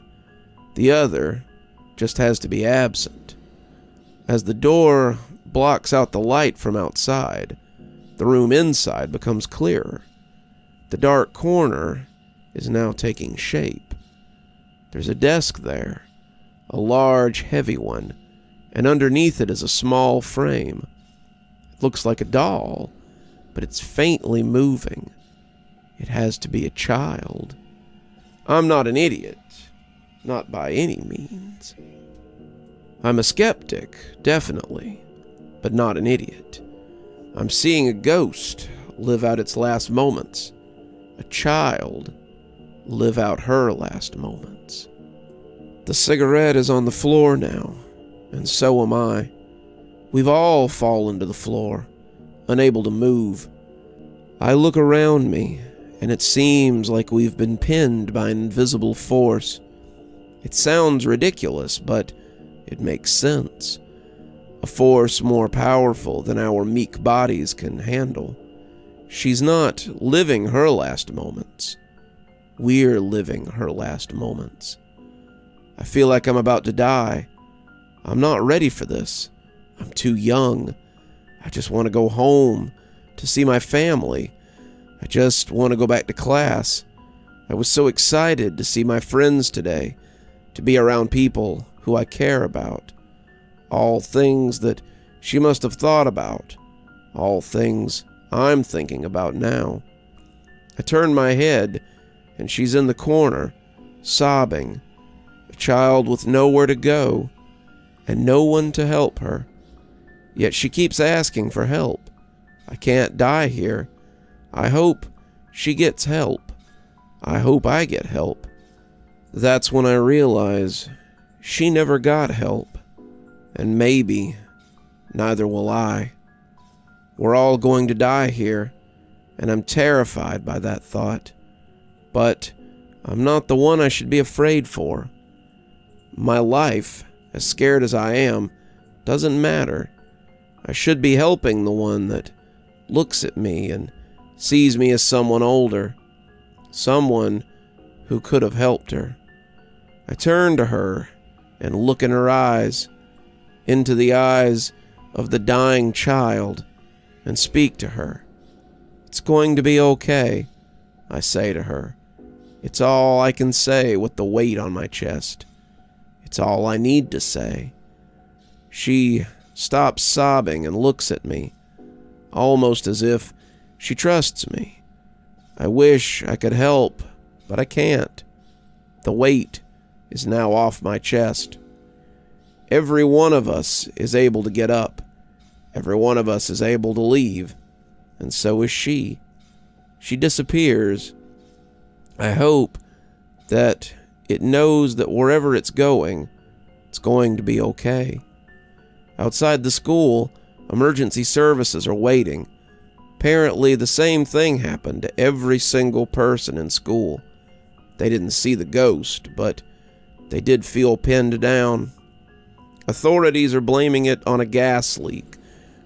The other just has to be absent. As the door blocks out the light from outside, the room inside becomes clearer. The dark corner is now taking shape. There's a desk there, a large, heavy one, and underneath it is a small frame. It looks like a doll, but it's faintly moving. It has to be a child. I'm not an idiot. Not by any means. I'm a skeptic, definitely, but not an idiot. I'm seeing a ghost live out its last moments. A child live out her last moments. The cigarette is on the floor now, and so am I. We've all fallen to the floor, unable to move. I look around me, and it seems like we've been pinned by an invisible force. It sounds ridiculous, but it makes sense. A force more powerful than our meek bodies can handle. She's not living her last moments. We're living her last moments. I feel like I'm about to die. I'm not ready for this. I'm too young. I just want to go home, to see my family. I just want to go back to class. I was so excited to see my friends today, to be around people who I care about. All things that she must have thought about. All things I'm thinking about now. I turn my head, and she's in the corner, sobbing. A child with nowhere to go, and no one to help her. Yet she keeps asking for help. I can't die here. I hope she gets help. I hope I get help. That's when I realize she never got help. And maybe neither will I. We're all going to die here, and I'm terrified by that thought. But I'm not the one I should be afraid for. My life, as scared as I am, doesn't matter. I should be helping the one that looks at me and sees me as someone older, someone who could have helped her. I turn to her and look in her eyes, into the eyes of the dying child, and speak to her. It's going to be okay, I say to her. It's all I can say with the weight on my chest. It's all I need to say. She stops sobbing and looks at me, almost as if she trusts me. I wish I could help, but I can't. The weight is now off my chest. Every one of us is able to get up. Every one of us is able to leave. And so is she. She disappears. I hope that it knows that wherever it's going to be okay. Outside the school, emergency services are waiting. Apparently, the same thing happened to every single person in school. They didn't see the ghost, but they did feel pinned down. Authorities are blaming it on a gas leak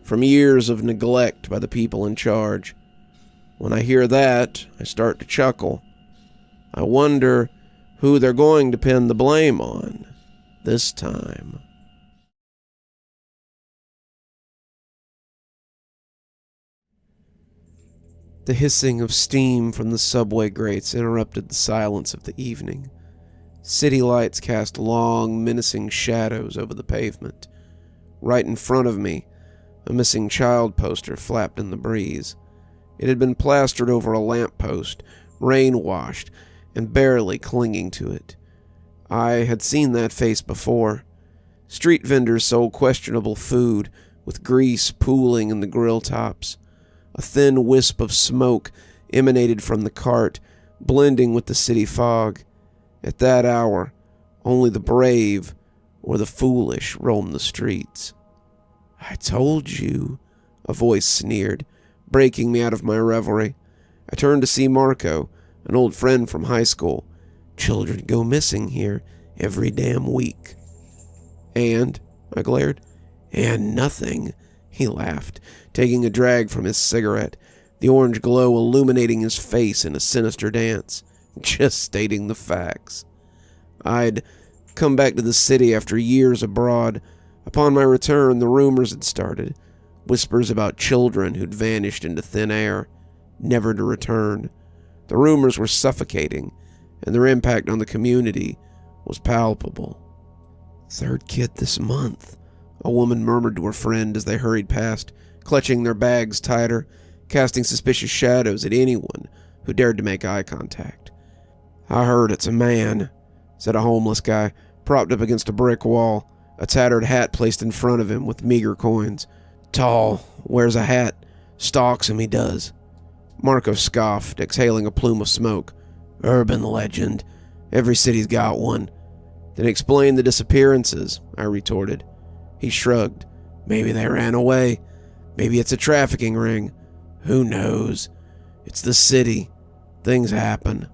from years of neglect by the people in charge. When I hear that, I start to chuckle. I wonder who they're going to pin the blame on this time. The hissing of steam from the subway grates interrupted the silence of the evening. City lights cast long, menacing shadows over the pavement. Right in front of me, a missing child poster flapped in the breeze. It had been plastered over a lamppost, rain-washed, and barely clinging to it. I had seen that face before. Street vendors sold questionable food, with grease pooling in the grill tops. A thin wisp of smoke emanated from the cart, blending with the city fog. At that hour, only the brave or the foolish roam the streets. "I told you," a voice sneered, breaking me out of my reverie. I turned to see Marco, an old friend from high school. "Children go missing here every damn week." "And?" I glared. "And nothing," he laughed, taking a drag from his cigarette, the orange glow illuminating his face in a sinister dance. "Just stating the facts. I'd come back to the city after years abroad. Upon my return, the rumors had started. Whispers about children who'd vanished into thin air, never to return. The rumors were suffocating, and their impact on the community was palpable. "Third kid this month," a woman murmured to her friend as they hurried past, clutching their bags tighter, casting suspicious shadows at anyone who dared to make eye contact. "I heard it's a man," said a homeless guy, propped up against a brick wall, a tattered hat placed in front of him with meager coins. "Tall, wears a hat, stalks him, he does." Marco scoffed, exhaling a plume of smoke. "Urban legend. Every city's got one." "Then explain the disappearances," I retorted. He shrugged. "Maybe they ran away. Maybe it's a trafficking ring. Who knows? It's the city. Things happen."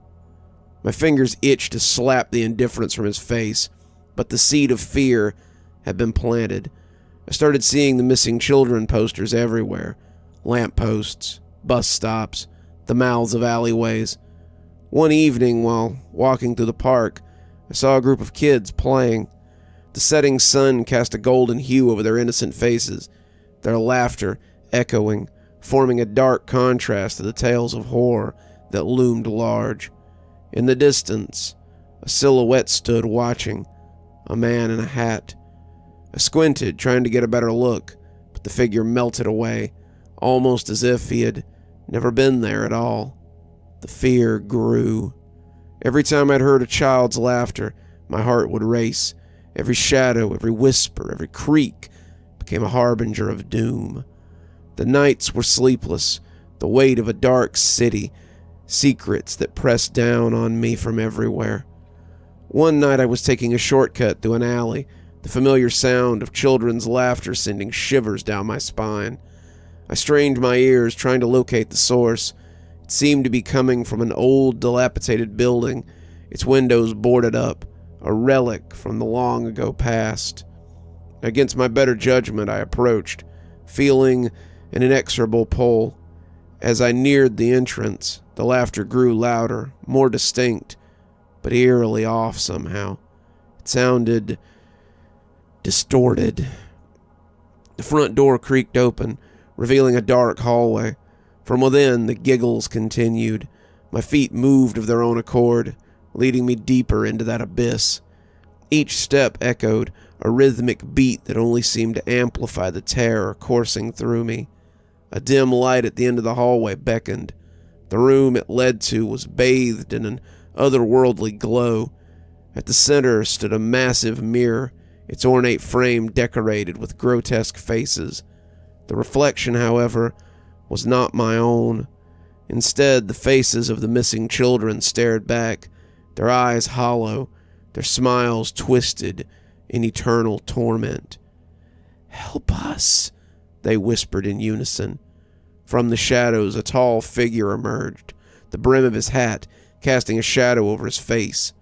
My fingers itched to slap the indifference from his face, but the seed of fear had been planted. I started seeing the missing children posters everywhere. Lampposts, bus stops, the mouths of alleyways. One evening, while walking through the park, I saw a group of kids playing. The setting sun cast a golden hue over their innocent faces, their laughter echoing, forming a dark contrast to the tales of horror that loomed large. In the distance, a silhouette stood watching, a man in a hat. I squinted, trying to get a better look, but the figure melted away, almost as if he had never been there at all. The fear grew. Every time I'd heard a child's laughter, my heart would race. Every shadow, every whisper, every creak became a harbinger of doom. The nights were sleepless, the weight of a dark city, secrets that pressed down on me from everywhere. One night I was taking a shortcut through an alley, the familiar sound of children's laughter sending shivers down my spine. I strained my ears, trying to locate the source. It seemed to be coming from an old, dilapidated building, its windows boarded up, a relic from the long-ago past. Against my better judgment, I approached, feeling an inexorable pull. As I neared the entrance, the laughter grew louder, more distinct, but eerily off somehow. It sounded distorted. The front door creaked open, revealing a dark hallway. From within, the giggles continued. My feet moved of their own accord, leading me deeper into that abyss. Each step echoed a rhythmic beat that only seemed to amplify the terror coursing through me. A dim light at the end of the hallway beckoned. The room it led to was bathed in an otherworldly glow. At the center stood a massive mirror, its ornate frame decorated with grotesque faces. The reflection, however, was not my own. Instead, the faces of the missing children stared back, their eyes hollow, their smiles twisted in eternal torment. "Help us," they whispered in unison. From the shadows, a tall figure emerged, the brim of his hat casting a shadow over his face.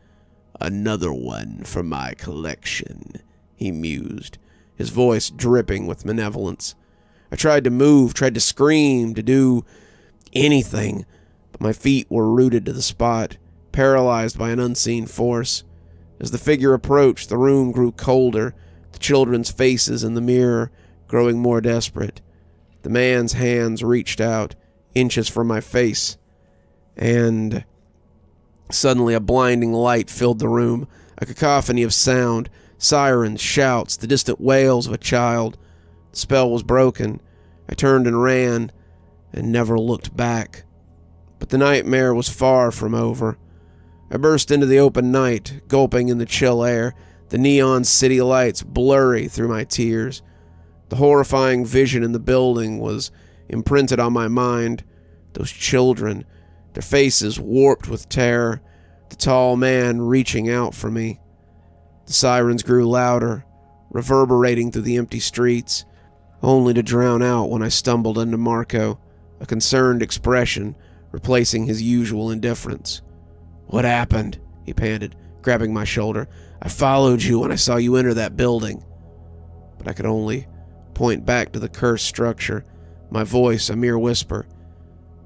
"Another one for my collection," he mused, his voice dripping with malevolence. I tried to move, tried to scream, to do anything, but my feet were rooted to the spot, paralyzed by an unseen force. As the figure approached, the room grew colder, the children's faces in the mirror growing more desperate. The man's hands reached out, inches from my face, and suddenly a blinding light filled the room, a cacophony of sound, sirens, shouts, the distant wails of a child. The spell was broken. I turned and ran, and never looked back. But the nightmare was far from over. I burst into the open night, gulping in the chill air, the neon city lights blurry through my tears. The horrifying vision in the building was imprinted on my mind. Those children, their faces warped with terror, the tall man reaching out for me. The sirens grew louder, reverberating through the empty streets, only to drown out when I stumbled into Marco, a concerned expression replacing his usual indifference. "What happened?" he panted, grabbing my shoulder. "I followed you when I saw you enter that building." But I could only point back to the cursed structure, my voice a mere whisper.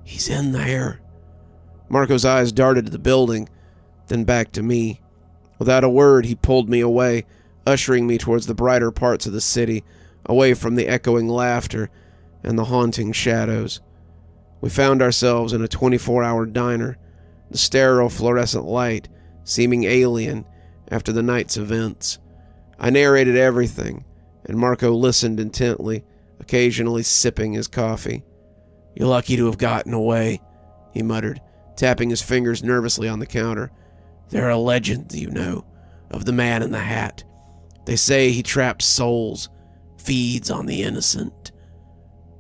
"He's in there." Marco's eyes darted to the building, then back to me. Without a word, he pulled me away, ushering me towards the brighter parts of the city, away from the echoing laughter and the haunting shadows. We found ourselves in a 24-hour diner, the sterile fluorescent light seeming alien after the night's events. I narrated everything, and Marco listened intently, a occasionally sipping his coffee. "You're lucky to have gotten away," he muttered, tapping his fingers nervously on the counter. "There are legends, you know, of the man in the hat. They say he traps souls, feeds on the innocent."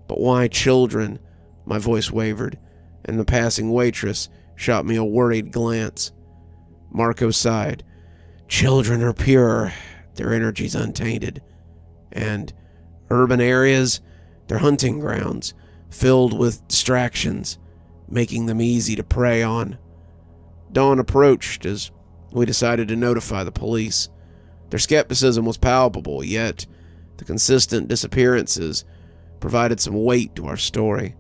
"But why children?" My voice wavered, and the passing waitress shot me a worried glance. Marco sighed. "Children are pure, their energy's untainted. And urban areas, they're hunting grounds, filled with distractions, making them easy to prey on." Dawn approached as we decided to notify the police. Their skepticism was palpable, yet the consistent disappearances provided some weight to our story.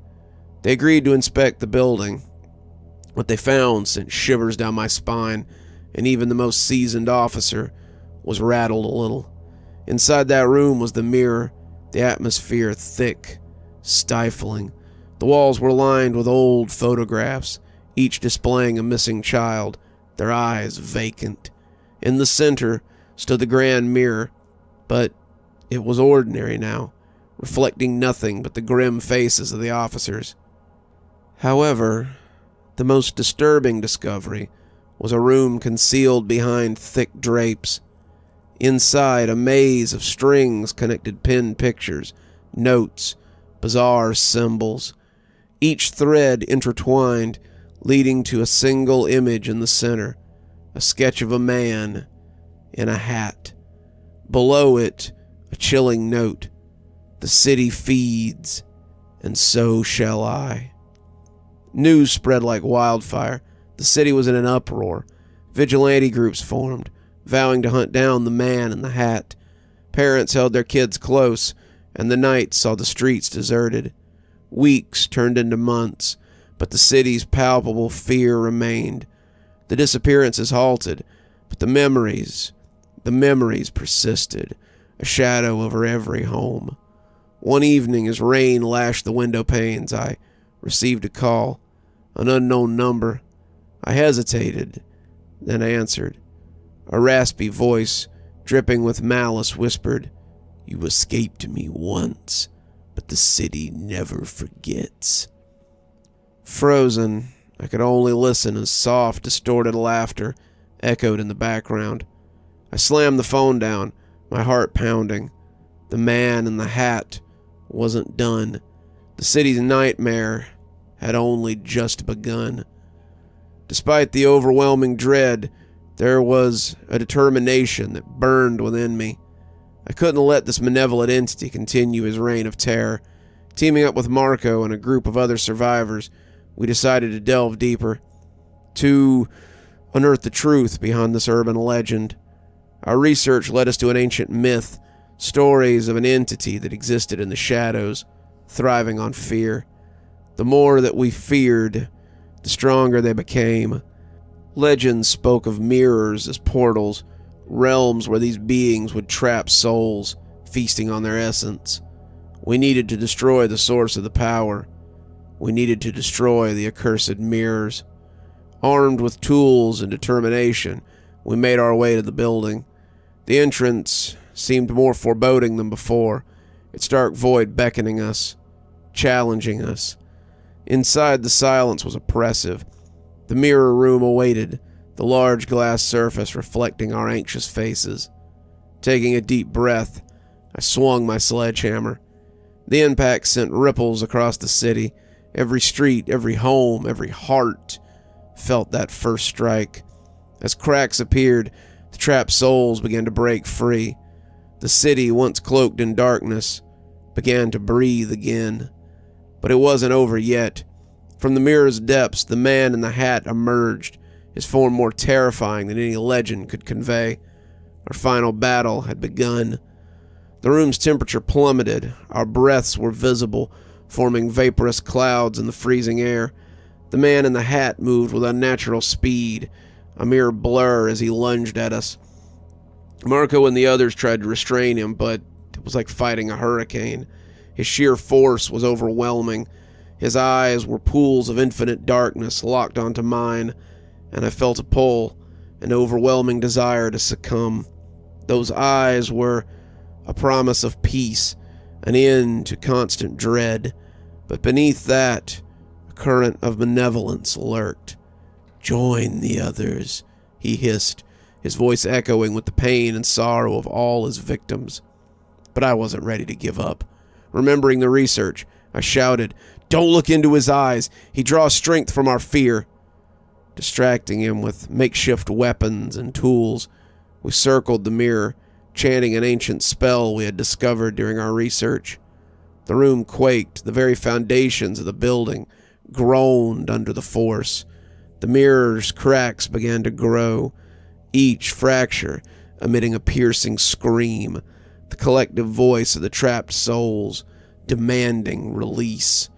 They agreed to inspect the building. What they found sent shivers down my spine, and even the most seasoned officer was rattled a little. Inside that room was the mirror, the atmosphere thick, stifling. The walls were lined with old photographs, each displaying a missing child, their eyes vacant. In the center stood the grand mirror, but it was ordinary now, reflecting nothing but the grim faces of the officers. However, the most disturbing discovery was a room concealed behind thick drapes. Inside, a maze of strings connected pinned pictures, notes, bizarre symbols, each thread intertwined, leading to a single image in the center, a sketch of a man in a hat. Below it, a chilling note: "The city feeds, and so shall I." News spread like wildfire. The city was in an uproar. Vigilante groups formed, vowing to hunt down the man in the hat. Parents held their kids close, and the night saw the streets deserted. Weeks turned into months, but the city's palpable fear remained. The disappearances halted, but the memories persisted, a shadow over every home. One evening, as rain lashed the window panes, I received a call, an unknown number. I hesitated, then answered. A raspy voice, dripping with malice, whispered, "You escaped me once, but the city never forgets." Frozen, I could only listen as soft, distorted laughter echoed in the background. I slammed the phone down, my heart pounding. The man in the hat wasn't done. The city's nightmare had only just begun. Despite the overwhelming dread, there was a determination that burned within me. I couldn't let this malevolent entity continue his reign of terror. Teaming up with Marco and a group of other survivors, we decided to delve deeper, to unearth the truth behind this urban legend. Our research led us to an ancient myth, stories of an entity that existed in the shadows, thriving on fear. The more that we feared, the stronger they became. Legends spoke of mirrors as portals, realms where these beings would trap souls, feasting on their essence. We needed to destroy the source of the power. We needed to destroy the accursed mirrors. Armed with tools and determination, we made our way to the building. The entrance seemed more foreboding than before, its dark void beckoning us, challenging us. Inside, the silence was oppressive. The mirror room awaited, the large glass surface reflecting our anxious faces. Taking a deep breath, I swung my sledgehammer. The impact sent ripples across the city. Every street, every home, every heart felt that first strike. As cracks appeared, the trapped souls began to break free. The city, once cloaked in darkness, began to breathe again. But it wasn't over yet. From the mirror's depths, the man in the hat emerged, his form more terrifying than any legend could convey. Our final battle had begun. The room's temperature plummeted. Our breaths were visible, forming vaporous clouds in the freezing air. The man in the hat moved with unnatural speed, a mere blur as he lunged at us. Marco and the others tried to restrain him, but it was like fighting a hurricane. His sheer force was overwhelming. His eyes were pools of infinite darkness locked onto mine, and I felt a pull, an overwhelming desire to succumb. Those eyes were a promise of peace, an end to constant dread, but beneath that, a current of benevolence lurked. "Join the others," he hissed, his voice echoing with the pain and sorrow of all his victims. But I wasn't ready to give up. Remembering the research, I shouted, "Don't look into his eyes. He draws strength from our fear." Distracting him with makeshift weapons and tools, we circled the mirror, chanting an ancient spell we had discovered during our research. The room quaked, the very foundations of the building groaned under the force. The mirror's cracks began to grow, each fracture emitting a piercing scream, the collective voice of the trapped souls demanding release.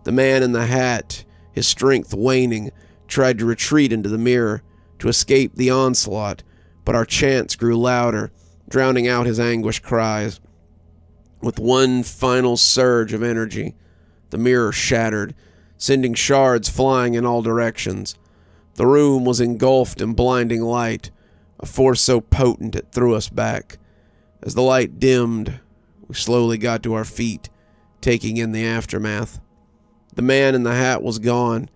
The man in the hat, his strength waning, tried to retreat into the mirror, to escape the onslaught, but our chants grew louder, drowning out his anguished cries. With one final surge of energy, the mirror shattered, sending shards flying in all directions. The room was engulfed in blinding light, a force so potent it threw us back. As the light dimmed, we slowly got to our feet, taking in the aftermath. The man in the hat was gone.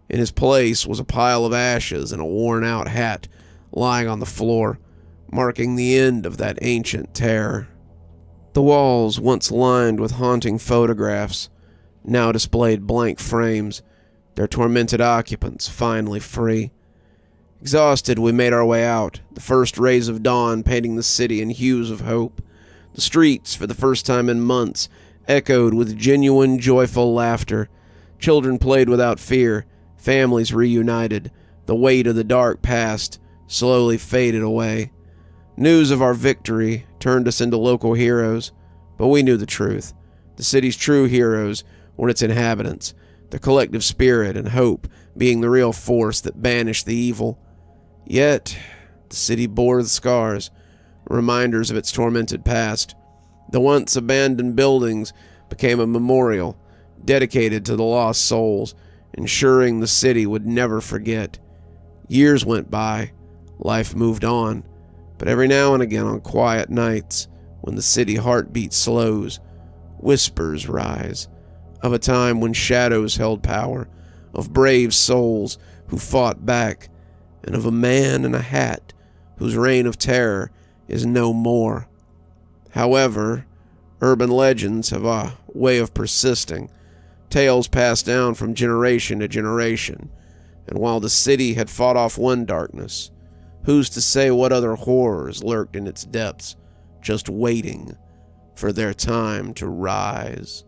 In his place was a pile of ashes and a worn-out hat lying on the floor, marking the end of that ancient terror. The walls, once lined with haunting photographs, now displayed blank frames, their tormented occupants finally free. Exhausted, we made our way out, the first rays of dawn painting the city in hues of hope. The streets, for the first time in months, echoed with genuine, joyful laughter. Children played without fear, families reunited. The weight of the dark past slowly faded away. News of our victory turned us into local heroes, but we knew the truth. The city's true heroes were its inhabitants, the collective spirit and hope being the real force that banished the evil. Yet, the city bore the scars, reminders of its tormented past. The once abandoned buildings became a memorial, dedicated to the lost souls, ensuring the city would never forget. Years went by, life moved on, but every now and again on quiet nights, when the city heartbeat slows, whispers rise, of a time when shadows held power, of brave souls who fought back, and of a man in a hat whose reign of terror is no more. However, urban legends have a way of persisting, tales passed down from generation to generation, and while the city had fought off one darkness, who's to say what other horrors lurked in its depths, just waiting for their time to rise?